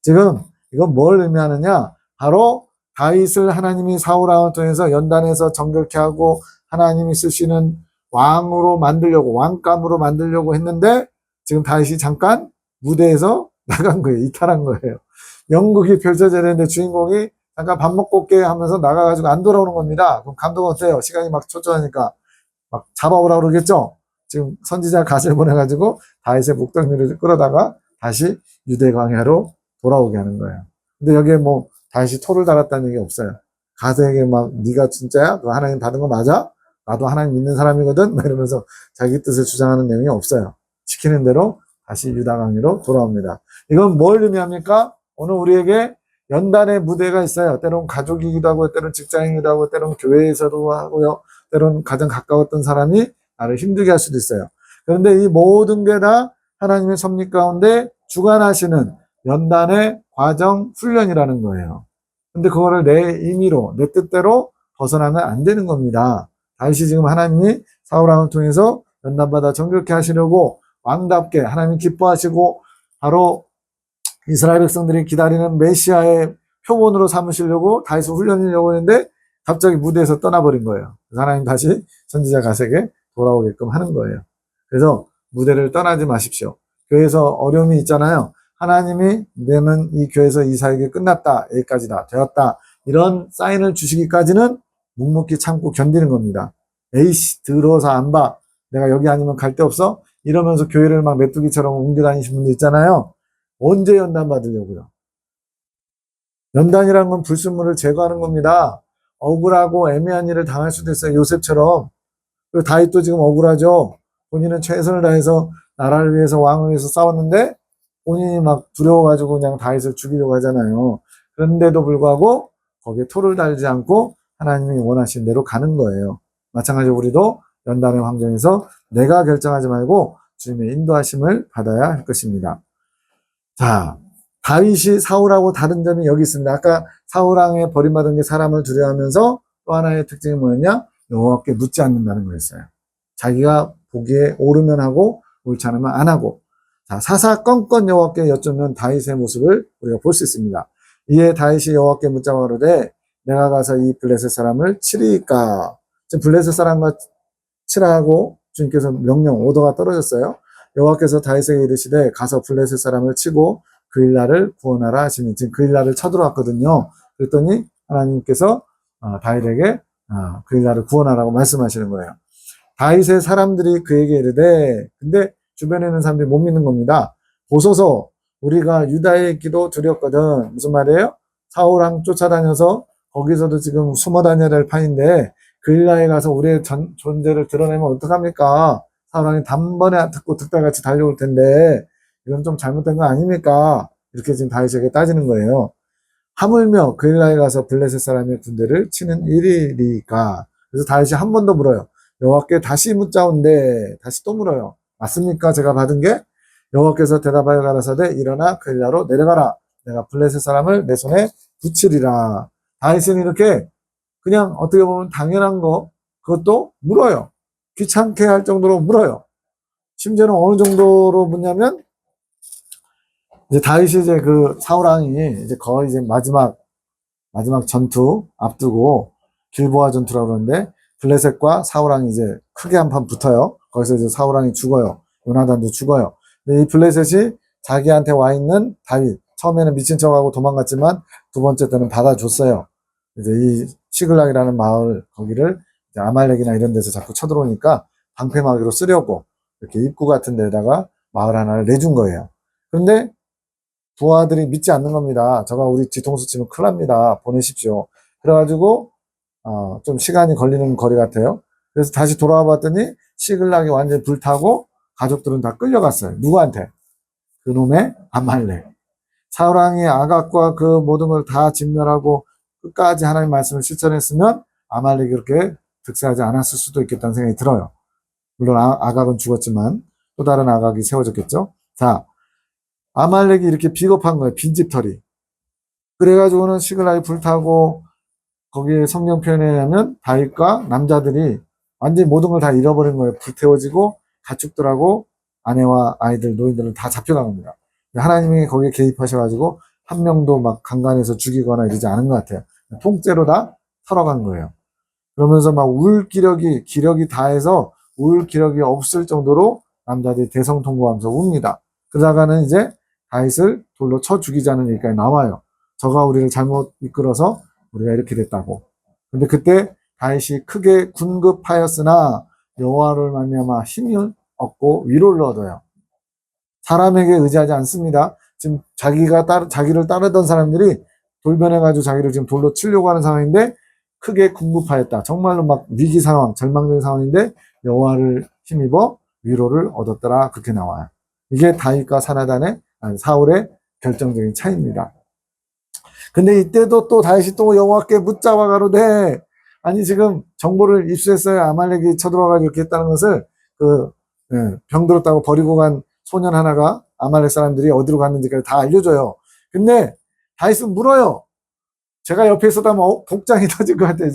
지금 이건 뭘 의미하느냐? 바로 다윗을 하나님이 사울 왕을 통해서 연단해서 정결케 하고 하나님이 쓰시는 왕으로 만들려고 왕감으로 만들려고 했는데 지금 다윗이 잠깐 무대에서 나간 거예요. 이탈한 거예요. 연극이 펼쳐져야 되는데 주인공이 잠깐 밥 먹고 올게 하면서 나가가지고 안 돌아오는 겁니다. 그럼 감독은 어때요? 시간이 막 초조하니까 막 잡아오라 그러겠죠? 지금 선지자 갓을 보내가지고 다윗의 목덜미를 끌어다가 다시 유대 광야로 돌아오게 하는 거예요. 근데 여기에 뭐 다윗이 토를 달았다는 얘기 없어요. 갓에게 막 네가 진짜야? 너 하나님 받은 거 맞아? 나도 하나님 믿는 사람이거든? 막 이러면서 자기 뜻을 주장하는 내용이 없어요. 시키는 대로 다시 유다 광야로 돌아옵니다. 이건 뭘 의미합니까? 오늘 우리에게 연단의 무대가 있어요. 때론 가족이기도 하고, 때론 직장이기도 하고, 때론 교회에서도 하고요. 때론 가장 가까웠던 사람이 나를 힘들게 할 수도 있어요. 그런데 이 모든 게 다 하나님의 섭리 가운데 주관하시는 연단의 과정, 훈련이라는 거예요. 근데 그거를 내 임의로, 내 뜻대로 벗어나면 안 되는 겁니다. 다윗이 지금 하나님이 사울 왕을 통해서 연단받아 정결케 하시려고 왕답게 하나님 기뻐하시고 바로 이스라엘 백성들이 기다리는 메시아의 표본으로 삼으시려고 다윗을 훈련하려고 했는데 갑자기 무대에서 떠나버린 거예요. 그래서 하나님 다시 선지자 갓에게 돌아오게끔 하는 거예요. 그래서 무대를 떠나지 마십시오. 교회에서 어려움이 있잖아요. 하나님이 내는 이 교회에서 이 사역이 끝났다, 여기까지다, 되었다, 이런 사인을 주시기까지는 묵묵히 참고 견디는 겁니다. 에이씨, 들어서 안 봐. 내가 여기 아니면 갈 데 없어? 이러면서 교회를 막 메뚜기처럼 옮겨 다니신 분들 있잖아요. 언제 연단 받으려고요? 연단이란 건 불순물을 제거하는 겁니다. 억울하고 애매한 일을 당할 수도 있어요. 요셉처럼. 그리고 다윗도 지금 억울하죠. 본인은 최선을 다해서 나라를 위해서 왕을 위해서 싸웠는데 본인이 막 두려워가지고 그냥 다윗을 죽이려고 하잖아요. 그런데도 불구하고 거기에 토를 달지 않고 하나님이 원하신 대로 가는 거예요. 마찬가지로 우리도 연단의 환경에서 내가 결정하지 말고 주님의 인도하심을 받아야 할 것입니다. 자, 다윗이 사울하고 다른 점이 여기 있습니다. 아까 사울왕에 버림받은 게 사람을 두려워하면서 또 하나의 특징이 뭐였냐? 여호와께 묻지 않는다는 거였어요. 자기가 보기에 옳으면 하고 옳지 않으면 안 하고. 자, 사사건건 여호와께 여쭙는 다윗의 모습을 우리가 볼 수 있습니다. 이에 다윗이 여호와께 묻자고 하되 내가 가서 이 블레셋 사람을 치리까? 지금 블레셋 사람과 치라고 주님께서 명령, 오더가 떨어졌어요. 여호와께서 다윗에게 이르시되 가서 블레셋 사람을 치고 그일라를 구원하라 하시니 지금 그일라를 쳐들어왔거든요. 그랬더니 하나님께서 다윗에게 그일라를 구원하라고 말씀하시는 거예요. 다윗의 사람들이 그에게 이르되 근데 주변에 있는 사람들이 못 믿는 겁니다. 보소서 우리가 유다에 있기도 두렵거든. 무슨 말이에요? 사울왕 쫓아다녀서 거기서도 지금 숨어 다녀야 될 판인데 그일라에 가서 우리의 존재를 드러내면 어떡합니까? 사울왕이 단번에 듣고 득달같이 달려올 텐데 이건 좀 잘못된 거 아닙니까? 이렇게 지금 다윗에게 따지는 거예요. 하물며 그일라에 가서 블레셋 사람의 군대를 치는 일이리까. 그래서 다윗이 한 번 더 물어요. 여호와께 다시 묻자온데 다시 또 물어요. 맞습니까? 제가 받은 게? 여호와께서 대답하여 가라사대 일어나 그일라로 내려가라. 내가 블레셋 사람을 내 손에 붙이리라. 다윗은 이렇게 그냥 어떻게 보면 당연한 거 그것도 물어요. 귀찮게 할 정도로 물어요. 심지어는 어느 정도로 묻냐면 이제 다윗이 이제 그 사울왕이 이제 거의 이제 마지막 전투 앞두고 길보아 전투라고 그러는데 블레셋과 사울왕이 이제 크게 한판 붙어요. 거기서 이제 사울왕이 죽어요. 요나단도 죽어요. 근데 이 블레셋이 자기한테 와 있는 다윗 처음에는 미친 척하고 도망갔지만 두 번째 때는 받아줬어요. 이제 이 시글락이라는 마을 거기를 이제 아말렉이나 이런 데서 자꾸 쳐들어오니까 방패막이로 쓰려고 이렇게 입구 같은 데다가 마을 하나를 내준 거예요. 그런데 부하들이 믿지 않는 겁니다. 저가 우리 뒤통수 치면 큰일 납니다. 보내십시오. 그래가지고 좀 시간이 걸리는 거리 같아요. 그래서 다시 돌아와 봤더니 시글락이 완전히 불타고 가족들은 다 끌려갔어요. 누구한테? 그놈의 아말렉. 사울왕이 아각과 그 모든 걸 다 진멸하고 끝까지 하나님의 말씀을 실천했으면 아말렉이 그렇게 득세하지 않았을 수도 있겠다는 생각이 들어요. 물론 아각은 죽었지만 또 다른 아각이 세워졌겠죠. 자, 아말렉이 이렇게 비겁한 거예요. 빈집털이. 그래가지고는 시글락이 불타고 거기에 성경 표현에 의하면 다윗과 남자들이 완전히 모든 걸 다 잃어버린 거예요. 불태워지고 가축들하고 아내와 아이들, 노인들은 다 잡혀간 겁니다. 하나님이 거기에 개입하셔가지고 한 명도 막 강간해서 죽이거나 이러지 않은 것 같아요. 통째로 다 털어간 거예요. 그러면서 막 울 기력이 다해서 울 기력이 없을 정도로 남자들이 대성통곡하면서 웁니다. 그러다가는 이제 다윗을 돌로 쳐 죽이자는 얘기까지 나와요. 저가 우리를 잘못 이끌어서 우리가 이렇게 됐다고. 근데 그때 다윗이 크게 군급하였으나 여호와를 말미암아 힘을 얻고 위로를 얻어요. 사람에게 의지하지 않습니다. 지금 자기를 따르던 사람들이 돌변해가지고 자기를 지금 돌로 치려고 하는 상황인데 크게 궁급하였다. 정말로 막 위기 상황, 절망적인 상황인데 여호와를 힘입어 위로를 얻었더라. 그렇게 나와요. 이게 다윗과 사울의 결정적인 차이입니다. 근데 이때도 또 다윗이 또 여호와께 묻자와 가로되, 아니 지금 정보를 입수했어요. 아말렉이 쳐들어가지고 이렇게 했다는 것을 병들었다고 버리고 간 소년 하나가 아말렉 사람들이 어디로 갔는지까지 다 알려줘요. 근데 다윗은 물어요. 제가 옆에 있었다면 복장이 터질 것 같아요.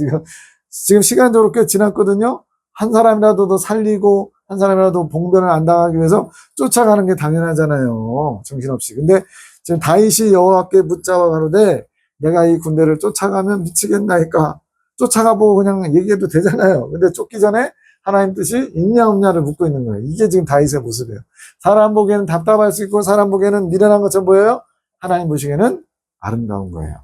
지금 시간적으로 꽤 지났거든요. 한 사람이라도 더 살리고 한 사람이라도 봉변을 안 당하기 위해서 쫓아가는 게 당연하잖아요. 정신없이. 근데 지금 다윗이 여호와께 묻자와 가로되 내가 이 군대를 쫓아가면 미치겠나이까. 쫓아가보고 그냥 얘기해도 되잖아요. 근데 쫓기 전에 하나님 뜻이 있냐 없냐를 묻고 있는 거예요. 이게 지금 다윗의 모습이에요. 사람 보기에는 답답할 수 있고 사람 보기에는 미련한 것처럼 보여요. 하나님 보시기에는 아름다운 거예요.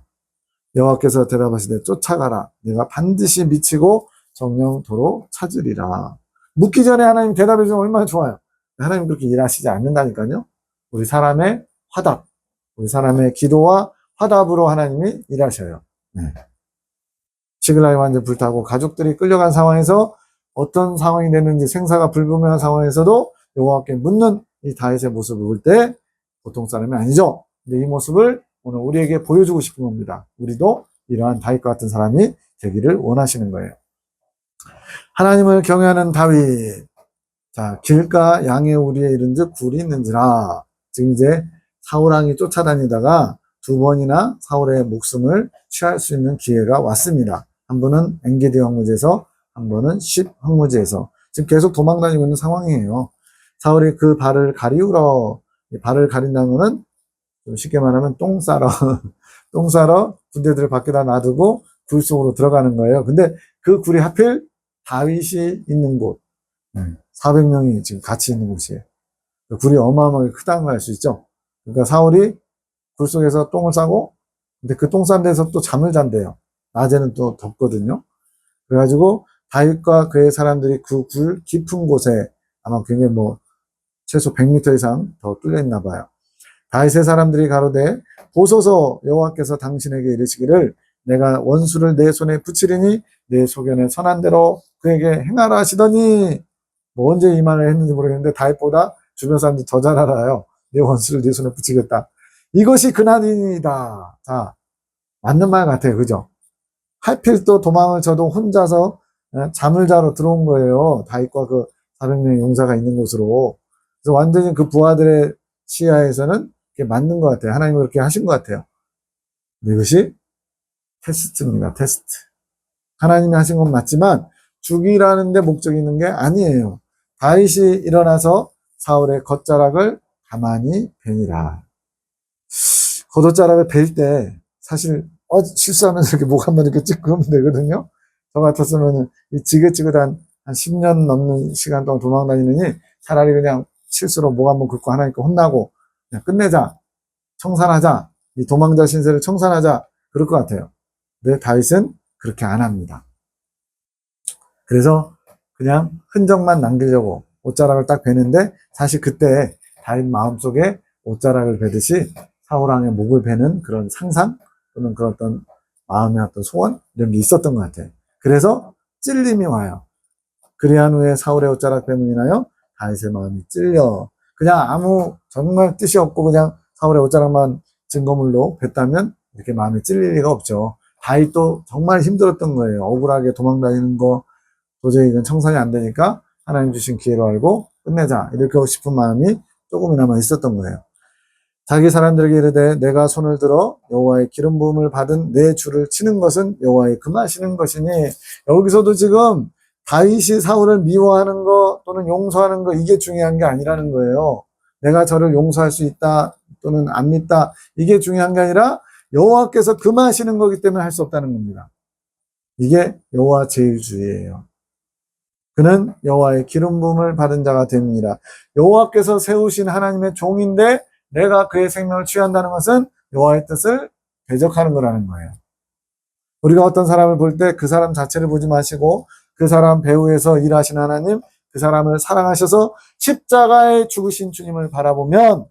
여호와께서 대답하시되 쫓아가라. 내가 반드시 미치고 정령토로 찾으리라. 묻기 전에 하나님 대답해 주면 얼마나 좋아요. 하나님 그렇게 일하시지 않는다니까요. 우리 사람의 화답, 우리 사람의 기도와 화답으로 하나님이 일하셔요. 네. 시글락이 완전 불타고 가족들이 끌려간 상황에서 어떤 상황이 됐는지 생사가 불분명한 상황에서도 여호와께 묻는 이 다윗의 모습을 볼 때 보통 사람이 아니죠. 근데 이 모습을 오늘 우리에게 보여주고 싶은 겁니다. 우리도 이러한 다윗과 같은 사람이 되기를 원하시는 거예요. 하나님을 경외하는 다윗. 자, 길가 양의 우리에 이른즉 굴이 있는지라. 지금 이제 사울왕이 쫓아다니다가 두 번이나 사울의 목숨을 취할 수 있는 기회가 왔습니다. 한 번은 엔게디 황무지에서, 한 번은 십 황무지에서. 지금 계속 도망다니고 있는 상황이에요. 사울이 그 발을 가리우러, 발을 가린다는 거는 좀 쉽게 말하면 똥 싸러 군대들을 밖에다 놔두고 굴 속으로 들어가는 거예요. 근데 그 굴이 하필 다윗이 있는 곳, 400명이 지금 같이 있는 곳이에요. 굴이 어마어마하게 크다는 걸 알 수 있죠. 그러니까 사울이 굴 속에서 똥을 싸고, 근데 그 똥 싼 데서 또 잠을 잔대요. 낮에는 또 덥거든요. 그래가지고 다윗과 그의 사람들이 그 굴 깊은 곳에 아마 굉장히 최소 100m 이상 더 뚫려 있나 봐요. 다윗의 사람들이 가로되 보소서 여호와께서 당신에게 이르시기를 내가 원수를 내 손에 붙이리니 내 소견에 선한 대로 그에게 행하라 하시더니, 언제 이 말을 했는지 모르겠는데 다윗보다 주변 사람들이 더 잘 알아요. 내 원수를 내 손에 붙이겠다. 이것이 그날이다. 자, 맞는 말 같아요. 그죠? 하필 또 도망을 쳐도 혼자서 잠을 자러 들어온 거예요. 다윗과 그 400명의 용사가 있는 곳으로. 그래서 완전히 그 부하들의 시야에서는 맞는 것 같아요. 하나님이 그렇게 하신 것 같아요. 이것이 테스트입니다. 테스트. 하나님이 하신 건 맞지만 죽이라는 데 목적이 있는 게 아니에요. 다윗이 일어나서 사울의 겉자락을 가만히 베니라. 겉자락을 벨 때 사실 실수하면서 이렇게 목 한번 이렇게 찍고 하면 되거든요. 저 같았으면 이 지긋지긋한 한 10년 넘는 시간 동안 도망다니느니 차라리 그냥 실수로 목 한번 긁고 하나님께 혼나고 그냥 끝내자, 청산하자, 이 도망자 신세를 청산하자, 그럴 것 같아요. 근데 다윗은 그렇게 안 합니다. 그래서 그냥 흔적만 남기려고 옷자락을 딱 베는데, 사실 그때 다윗 마음속에 옷자락을 베듯이 사울왕의 목을 베는 그런 상상 또는 그런 어떤 마음의 어떤 소원 이런 게 있었던 것 같아요. 그래서 찔림이 와요. 그리한 후에 사울의 옷자락 뱀은 인하여 다윗의 마음이 찔려. 그냥 아무 정말 뜻이 없고 그냥 사울의 옷자락만 증거물로 뵀다면 이렇게 마음이 찔릴 리가 없죠. 다윗도 정말 힘들었던 거예요. 억울하게 도망다니는 거 도저히 이건 청산이 안 되니까 하나님 주신 기회로 알고 끝내자, 이렇게 하고 싶은 마음이 조금이나마 있었던 거예요. 자기 사람들에게 이르되 내가 손을 들어 여호와의 기름 부음을 받은 내 주를 치는 것은 여호와의 금하시는 것이니. 여기서도 지금 다윗이 사울을 미워하는 거 또는 용서하는 거, 이게 중요한 게 아니라는 거예요. 내가 저를 용서할 수 있다 또는 안 믿다, 이게 중요한 게 아니라 여호와께서 금하시는 거기 때문에 할 수 없다는 겁니다. 이게 여호와 제일주의예요. 그는 여호와의 기름 부음을 받은 자가 됩니다. 여호와께서 세우신 하나님의 종인데 내가 그의 생명을 취한다는 것은 여호와의 뜻을 대적하는 거라는 거예요. 우리가 어떤 사람을 볼 때 그 사람 자체를 보지 마시고 그 사람 배후에서 일하신 하나님, 그 사람을 사랑하셔서 십자가에 죽으신 주님을 바라보면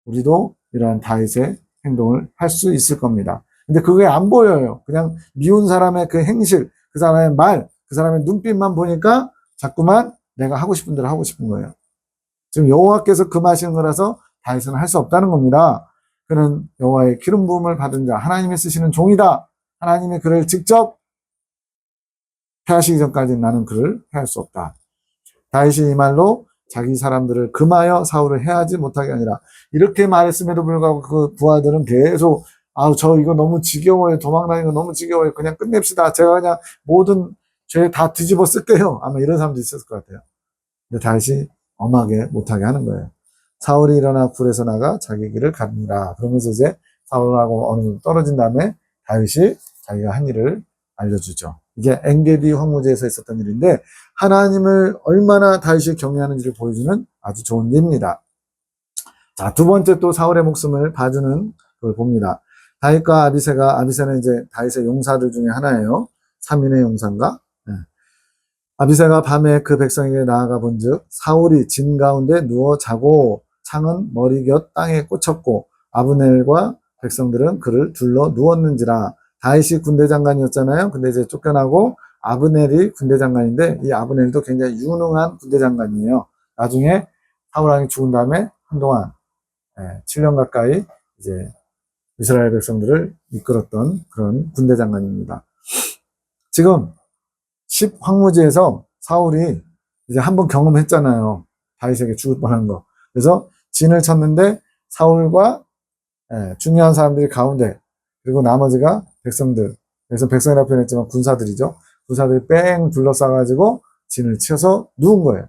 우리도 이러한 다윗의 행동을 할 수 있을 겁니다. 근데 그게 안 보여요. 그냥 미운 사람의 그 행실, 그 사람의 말, 그 사람의 눈빛만 보니까 자꾸만 내가 하고 싶은 대로 하고 싶은 거예요. 지금 여호와께서 금하시는 거라서 다윗은 할 수 없다는 겁니다. 그는 여호와의 기름 부음을 받은 자, 하나님이 쓰시는 종이다. 하나님이 그를 직접 패하시기 전까지는 나는 그를 패할 수 없다. 다윗이 이 말로 자기 사람들을 금하여 사울을 해하지 못하게 아니라 이렇게 말했음에도 불구하고 그 부하들은 계속 아우 저 이거 너무 지겨워요. 도망다니는 거 너무 지겨워요. 그냥 끝냅시다. 제가 그냥 모든 죄 다 뒤집어 쓸게요. 아마 이런 사람도 있었을 것 같아요. 근데 다윗이 엄하게 못하게 하는 거예요. 사울이 일어나 굴에서 나가 자기 길을 갑니다. 그러면서 이제 사울하고 어느 정도 떨어진 다음에 다윗이 자기가 한 일을 알려주죠. 이게 엔게디 황무지에서 있었던 일인데 하나님을 얼마나 다윗이 경외하는지를 보여주는 아주 좋은 예입니다. 자, 두 번째 또 사울의 목숨을 봐주는 걸 봅니다. 다윗과 아비새는 이제 다윗의 용사들 중에 하나예요. 3인의 용사인가? 네. 아비새가 밤에 그 백성에게 나아가 본즉 사울이 진 가운데 누워 자고 창은 머리 곁 땅에 꽂혔고 아브넬과 백성들은 그를 둘러 누웠는지라. 다윗이 군대 장관이었잖아요. 근데 이제 쫓겨나고 아브넬이 군대 장관인데 이 아브넬도 굉장히 유능한 군대 장관이에요. 나중에 사울 왕이 죽은 다음에 한동안 7년 가까이 이제 이스라엘 백성들을 이끌었던 그런 군대 장관입니다. 지금 10황무지에서 사울이 이제 한번 경험했잖아요. 다윗에게 죽을 뻔한 거. 그래서 진을 쳤는데 사울과 중요한 사람들이 가운데 그리고 나머지가 백성들. 그래서 백성이라고 표현했지만 군사들이죠. 군사들이 뺑 둘러싸가지고 진을 치어서 누운 거예요.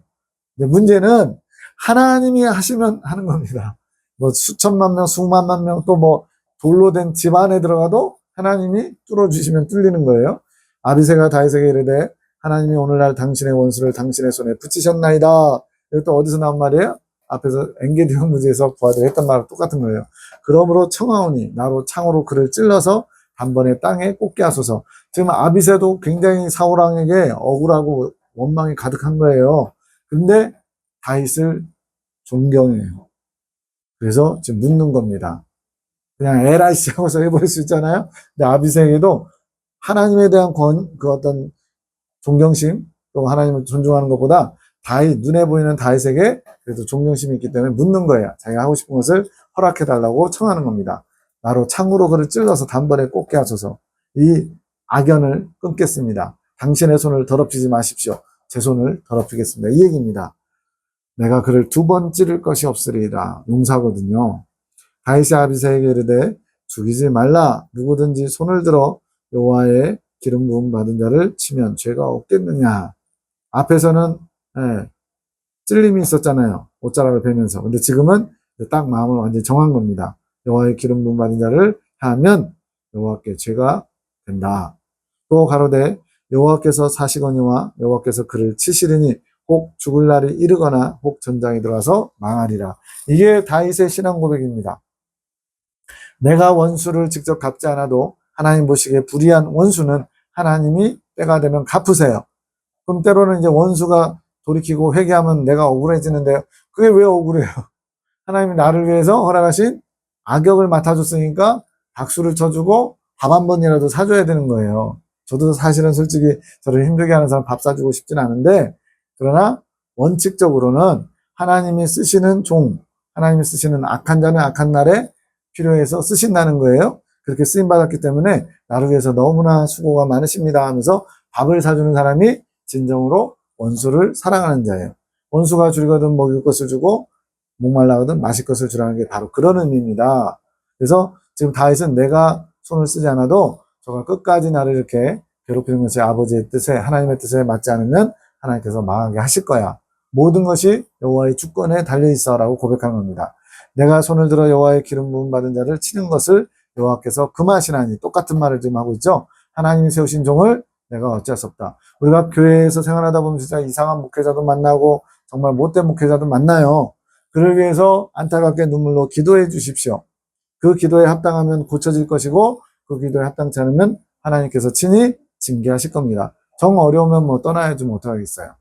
근데 문제는 하나님이 하시면 하는 겁니다. 뭐 수천만 명, 수만만 명, 또 뭐 돌로 된 집 안에 들어가도 하나님이 뚫어주시면 뚫리는 거예요. 아비새가 다윗에게 이르되 하나님이 오늘날 당신의 원수를 당신의 손에 붙이셨나이다. 이거 또 어디서 나온 말이에요? 앞에서 엔게디 황무지에서 부하들이 했던 말과 똑같은 거예요. 그러므로 청하오니 나로 창으로 그를 찔러서 단번에 땅에 꽂게 하소서. 지금 아비새도 굉장히 사울 왕에게 억울하고 원망이 가득한 거예요. 근데 다윗을 존경해요. 그래서 지금 묻는 겁니다. 그냥 에라이씨 하고서 해버릴 수 있잖아요. 근데 아비새에게도 하나님에 대한 그 어떤 존경심, 또 하나님을 존중하는 것보다 다윗, 눈에 보이는 다윗에게 그래도 존경심이 있기 때문에 묻는 거예요. 자기가 하고 싶은 것을 허락해달라고 청하는 겁니다. 나로 창으로 그를 찔러서 단번에 꽂게 하소서. 이 악연을 끊겠습니다. 당신의 손을 더럽히지 마십시오. 제 손을 더럽히겠습니다. 이 얘기입니다. 내가 그를 2번 찌를 것이 없으리이다. 용사거든요. 다윗이 아비새에게 이르되 죽이지 말라. 누구든지 손을 들어 여호와의 기름 부음 받은 자를 치면 죄가 없겠느냐. 앞에서는 찔림이 있었잖아요. 옷자락을 베면서. 근데 지금은 딱 마음을 완전히 정한 겁니다. 여호와의 기름 부음 받은 자를 하면 여호와께 죄가 된다. 또 가로되 여호와께서 사시거니와 여호와께서 그를 치시리니 혹 죽을 날이 이르거나 혹 전장에 들어가서 망하리라. 이게 다윗의 신앙 고백입니다. 내가 원수를 직접 갚지 않아도 하나님 보시기에 불의한 원수는 하나님이 때가 되면 갚으세요. 그럼 때로는 이제 원수가 돌이키고 회개하면 내가 억울해지는데요. 그게 왜 억울해요? 하나님이 나를 위해서 허락하신 악역을 맡아줬으니까 박수를 쳐주고 밥 한 번이라도 사줘야 되는 거예요. 저도 사실은 솔직히 저를 힘들게 하는 사람 밥 사주고 싶진 않은데, 그러나 원칙적으로는 하나님이 쓰시는 종, 하나님이 쓰시는 악한 자는 악한 날에 필요해서 쓰신다는 거예요. 그렇게 쓰임받았기 때문에 나를 위해서 너무나 수고가 많으십니다 하면서 밥을 사주는 사람이 진정으로 원수를 사랑하는 자예요. 원수가 줄이거든 먹일 것을 주고 목말라거든 마실 것을 주라는 게 바로 그런 의미입니다. 그래서 지금 다윗은 내가 손을 쓰지 않아도 저가 끝까지 나를 이렇게 괴롭히는 것이 아버지의 뜻에, 하나님의 뜻에 맞지 않으면 하나님께서 망하게 하실 거야. 모든 것이 여호와의 주권에 달려있어 라고 고백한 겁니다. 내가 손을 들어 여호와의 기름 부음 받은 자를 치는 것을 여호와께서 금하시나니, 똑같은 말을 지금 하고 있죠. 하나님이 세우신 종을 내가 어찌할 수 없다. 우리가 교회에서 생활하다 보면 진짜 이상한 목회자도 만나고 정말 못된 목회자도 만나요. 그를 위해서 안타깝게 눈물로 기도해 주십시오. 그 기도에 합당하면 고쳐질 것이고 그 기도에 합당치 않으면 하나님께서 친히 징계하실 겁니다. 정 어려우면 뭐 떠나야지 뭐 어떡하겠어요.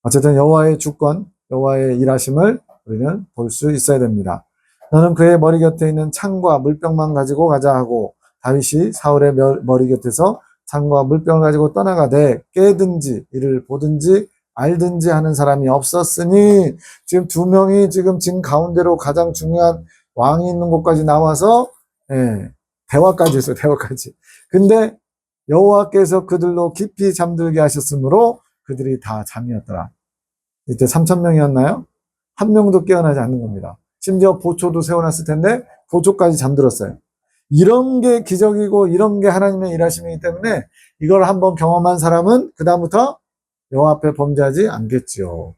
어쨌든 여호와의 주권, 여호와의 일하심을 우리는 볼 수 있어야 됩니다. 너는 그의 머리 곁에 있는 창과 물병만 가지고 가자 하고 다윗이 사울의 머리 곁에서 창과 물병을 가지고 떠나가되 깨든지 이를 보든지 알든지 하는 사람이 없었으니 지금 두 명이 지금 가운데로 가장 중요한 왕이 있는 곳까지 나와서 대화까지 했어요. 대화까지. 근데 여호와께서 그들로 깊이 잠들게 하셨으므로 그들이 다 잠이었더라. 이때 3,000명이었나요? 한 명도 깨어나지 않는 겁니다. 심지어 보초도 세워놨을 텐데 보초까지 잠들었어요. 이런 게 기적이고 이런 게 하나님의 일하심이기 때문에 이걸 한번 경험한 사람은 그 다음부터 여호와 앞에 범죄하지 않겠지요.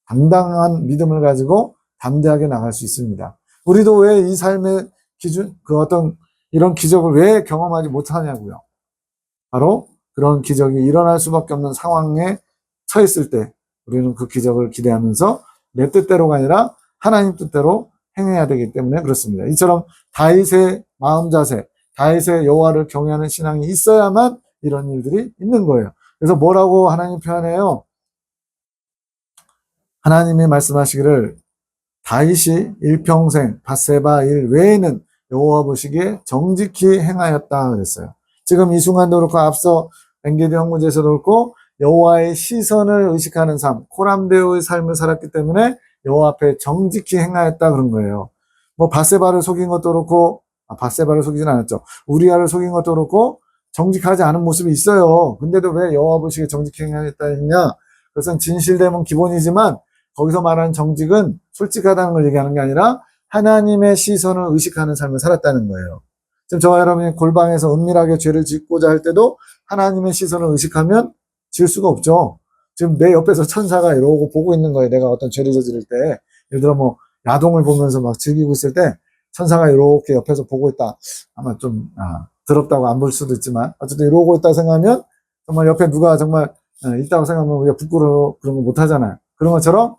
당당한 믿음을 가지고 담대하게 나갈 수 있습니다. 우리도 왜 이 삶의 기준, 어떤 이런 기적을 왜 경험하지 못하냐고요. 바로 그런 기적이 일어날 수밖에 없는 상황에 처했을 때 우리는 그 기적을 기대하면서 내 뜻대로가 아니라 하나님 뜻대로 행해야 되기 때문에 그렇습니다. 이처럼 다윗의 마음 자세, 다윗의 여호와를 경외하는 신앙이 있어야만 이런 일들이 있는 거예요. 그래서 뭐라고 하나님 표현해요? 하나님이 말씀하시기를 다윗이 일평생 밧세바 일 외에는 여호와 보시기에 정직히 행하였다 그랬어요. 지금 이 순간도 그렇고 앞서 엔게디 형무제에서도 그렇고 여호와의 시선을 의식하는 삶, 코람데오의 삶을 살았기 때문에 여호와 앞에 정직히 행하였다 그런 거예요. 뭐 밧세바를 속인 것도 그렇고 밧세바를 속이진 않았죠. 우리아를 속인 것도 그렇고 정직하지 않은 모습이 있어요. 근데도 왜 여호와 보시기에 정직히 행하였다 했냐? 그것은 진실됨은 기본이지만 거기서 말하는 정직은 솔직하다는 걸 얘기하는 게 아니라 하나님의 시선을 의식하는 삶을 살았다는 거예요. 지금 저와 여러분이 골방에서 은밀하게 죄를 짓고자 할 때도 하나님의 시선을 의식하면 지을 수가 없죠. 지금 내 옆에서 천사가 이러고 보고 있는 거예요. 내가 어떤 죄를 저지를 때. 예를 들어 뭐 야동을 보면서 막 즐기고 있을 때 천사가 이렇게 옆에서 보고 있다. 아마 좀 더럽다고 안 볼 수도 있지만 어쨌든 이러고 있다 생각하면 정말 옆에 누가 정말 있다고 생각하면 우리가 부끄러워 그런 거 못 하잖아요. 그런 것처럼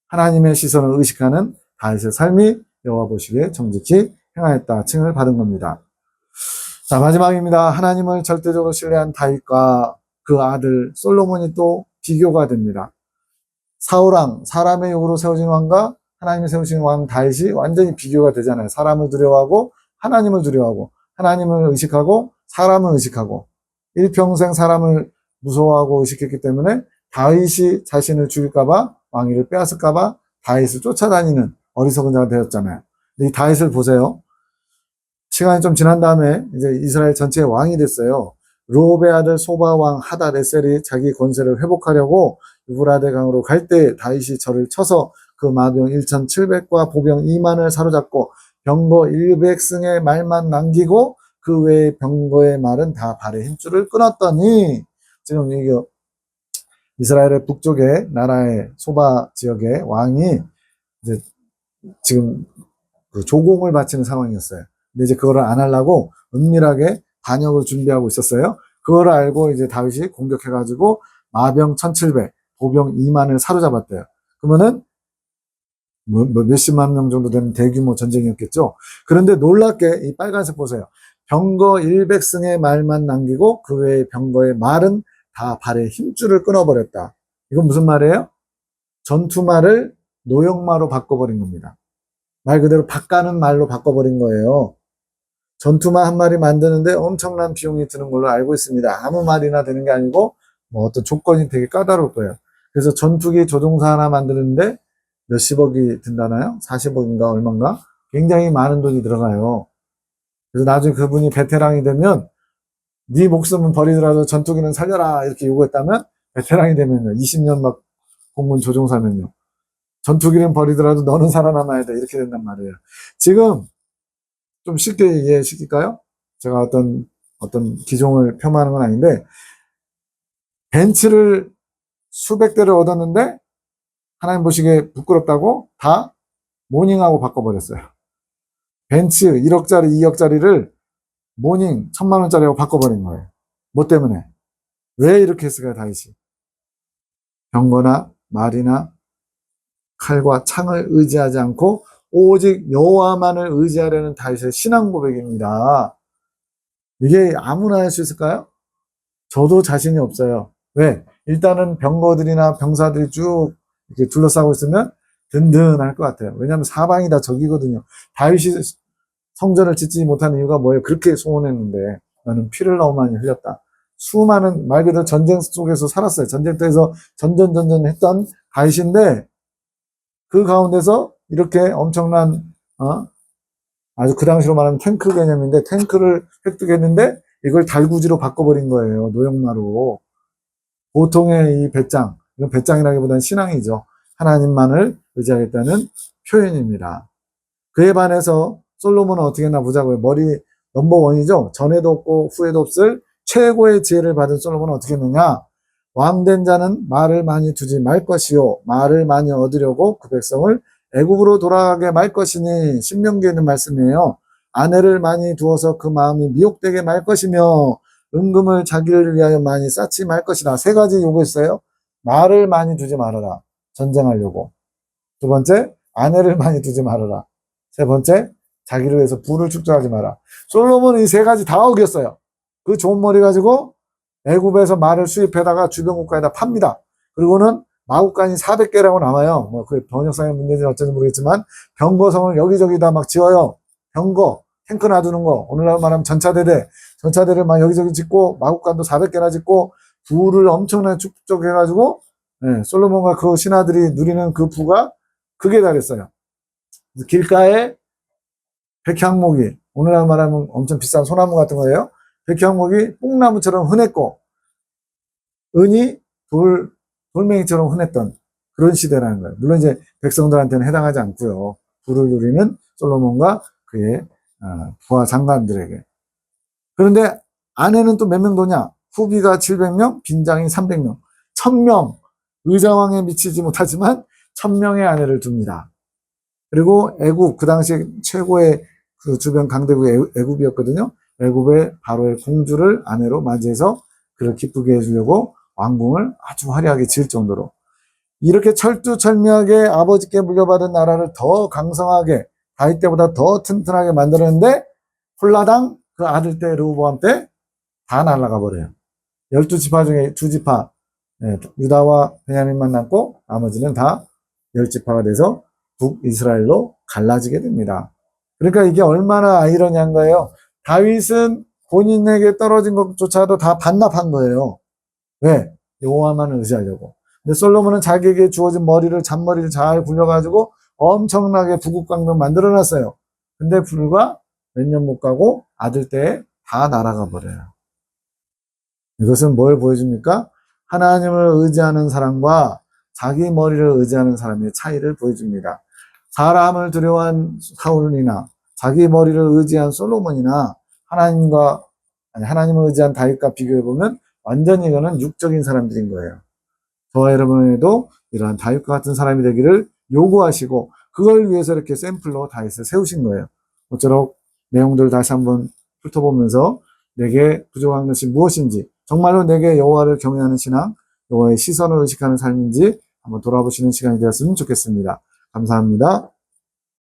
하나님의 시선을 의식하는 다윗의 삶이 여호와 보시기에 정직히 행하였다 칭을 받은 겁니다. 자, 마지막입니다. 하나님을 절대적으로 신뢰한 다윗과 그 아들 솔로몬이 또 비교가 됩니다. 사울왕, 사람의 욕으로 세워진 왕과 하나님이 세우신 왕 다윗이 완전히 비교가 되잖아요. 사람을 두려워하고 하나님을 두려워하고 하나님을 의식하고 사람을 의식하고 일평생 사람을 무서워하고 의식했기 때문에 다윗이 자신을 죽일까봐 왕위를 빼앗을까봐 다윗을 쫓아다니는 어리석은 자가 되었잖아요. 이 다윗을 보세요. 시간이 좀 지난 다음에 이제 이스라엘 전체의 왕이 됐어요. 르홉의 아들 소바 왕 하닷에셀이 자기 권세를 회복하려고 유브라데 강으로 갈 때 다윗이 저를 쳐서 그 마병 1,700과 보병 2만을 사로잡고 병거 100승의 말만 남기고 그 외의 병거의 말은 다 발의 힘줄을 끊었더니 지금 이게 이스라엘의 북쪽의 나라의 소바 지역의 왕이 이제 지금 그 조공을 바치는 상황이었어요. 근데 이제 그거를 안 하려고 은밀하게 반역을 준비하고 있었어요. 그걸 알고 이제 다윗이 공격해가지고 마병 1,700, 보병 2만을 사로잡았대요. 그러면은 몇십만 명 정도 되는 대규모 전쟁이었겠죠. 그런데 놀랍게 이 빨간색 보세요. 병거 100승의 말만 남기고 그 외의 병거의 말은 다 발의 힘줄을 끊어버렸다. 이건 무슨 말이에요? 전투말을 노역마로 바꿔버린 겁니다. 말 그대로 바가는 말로 바꿔버린 거예요. 전투말 한 마리 만드는데 엄청난 비용이 드는 걸로 알고 있습니다. 아무 말이나 되는 게 아니고 뭐 어떤 조건이 되게 까다로울 거예요. 그래서 전투기 조종사 하나 만드는데 몇십억이 든다나요? 40억인가 얼마인가? 굉장히 많은 돈이 들어가요. 그래서 나중에 그분이 베테랑이 되면 네 목숨은 버리더라도 전투기는 살려라 이렇게 요구했다면 베테랑이 되면요. 20년 막 공군 조종사면요. 전투기는 버리더라도 너는 살아남아야 돼 이렇게 된단 말이에요. 지금 좀 쉽게 이해시킬까요? 제가 어떤 기종을 폄하하는 건 아닌데 벤츠를 수백 대를 얻었는데 하나님 보시기에 부끄럽다고 다 모닝하고 바꿔버렸어요. 벤츠 1억짜리 2억짜리를 모닝 1,000만 원짜리하고 바꿔버린 거예요. 뭐 때문에? 왜 이렇게 했을까요? 다윗이 병거나 말이나 칼과 창을 의지하지 않고 오직 여호와만을 의지하려는 다윗의 신앙 고백입니다. 이게 아무나 할 수 있을까요? 저도 자신이 없어요. 왜? 일단은 병거들이나 병사들이 쭉 이렇게 둘러싸고 있으면 든든할 것 같아요. 왜냐하면 사방이 다 적이거든요. 다윗이 성전을 짓지 못하는 이유가 뭐예요? 그렇게 소원했는데 나는 피를 너무 많이 흘렸다. 수많은 말 그대로 전쟁 속에서 살았어요. 전쟁터에서 전전했던 다윗인데 그 가운데서 이렇게 엄청난 아주 그 당시로 말하면 탱크 개념인데 탱크를 획득했는데 이걸 달구지로 바꿔버린 거예요. 노역마로. 보통의 이 배짱, 이건 배짱이라기보다는 신앙이죠. 하나님만을 의지하겠다는 표현입니다. 그에 반해서 솔로몬은 어떻게 했나 보자고요. 머리 넘버원이죠. 전에도 없고 후에도 없을 최고의 지혜를 받은 솔로몬은 어떻게 했느냐. 왕된 자는 말을 많이 두지 말 것이요 말을 많이 얻으려고 그 백성을 애굽으로 돌아가게 말 것이니 신명기에 있는 말씀이에요. 아내를 많이 두어서 그 마음이 미혹되게 말 것이며 은금을 자기를 위하여 많이 쌓지 말 것이다. 세 가지 요구했어요. 말을 많이 두지 말아라. 전쟁하려고. 두 번째, 아내를 많이 두지 말아라. 세 번째, 자기를 위해서 부를 축적하지 마라. 솔로몬은 이 세 가지 다 어겼어요. 그 좋은 머리 가지고 애굽에서 말을 수입해다가 주변 국가에다 팝니다. 그리고는 마국간이 400개라고 나와요. 뭐 그 번역상의 문제인지 어쩐지 모르겠지만 병거성을 여기저기다 막 지어요. 병거, 탱크 놔두는 거. 오늘날 말하면 전차대를 막 여기저기 짓고 마국간도 400개나 짓고 부를 엄청나게 축적해가지고 솔로몬과 그 신하들이 누리는 그 부가 극에 달했어요. 길가에 백향목이 오늘날 말하면 엄청 비싼 소나무 같은 거예요. 백향목이 뽕나무처럼 흔했고 은이 돌멩이처럼 흔했던 그런 시대라는 거예요. 물론 이제 백성들한테는 해당하지 않고요. 부를 누리는 솔로몬과 그의 부하 장관들에게. 그런데 아내는 또 몇 명 도냐? 후비가 700명, 빈장이 300명. 1000명. 의자왕에 미치지 못하지만 1000명의 아내를 둡니다. 그리고 애굽, 그 당시 최고의 그 주변 강대국이 애굽이었거든요. 애굽의 바로의 공주를 아내로 맞이해서 그를 기쁘게 해주려고 왕궁을 아주 화려하게 지을 정도로 이렇게 철두철미하게 아버지께 물려받은 나라를 더 강성하게 다윗 때보다 더 튼튼하게 만들었는데 홀라당 그 아들 때 르호보암 때 다 날아가 버려요. 12지파 중에 2지파 유다와 베냐민만 남고 나머지는 다 10지파가 돼서 북이스라엘로 갈라지게 됩니다. 그러니까 이게 얼마나 아이러니한 거예요. 다윗은 본인에게 떨어진 것조차도 다 반납한 거예요. 왜? 여호와만을 의지하려고. 근데 솔로몬은 자기에게 주어진 잔머리를 잘 굴려가지고 엄청나게 부국강명 만들어놨어요. 근데 불과 몇 년 못 가고 아들 때에 다 날아가 버려요. 이것은 뭘 보여줍니까? 하나님을 의지하는 사람과 자기 머리를 의지하는 사람의 차이를 보여줍니다. 사람을 두려워한 사울이나 자기 머리를 의지한 솔로몬이나 하나님을 의지한 다윗과 비교해보면 완전히 이거는 육적인 사람들인 거예요. 저와 여러분에도 이러한 다윗과 같은 사람이 되기를 요구하시고 그걸 위해서 이렇게 샘플로 다윗을 세우신 거예요. 모쪼록 내용들 다시 한번 훑어보면서 내게 부족한 것이 무엇인지 정말로 내게 여호와를 경외하는 신앙, 여호와의 시선을 의식하는 삶인지 한번 돌아보시는 시간이 되었으면 좋겠습니다. 감사합니다.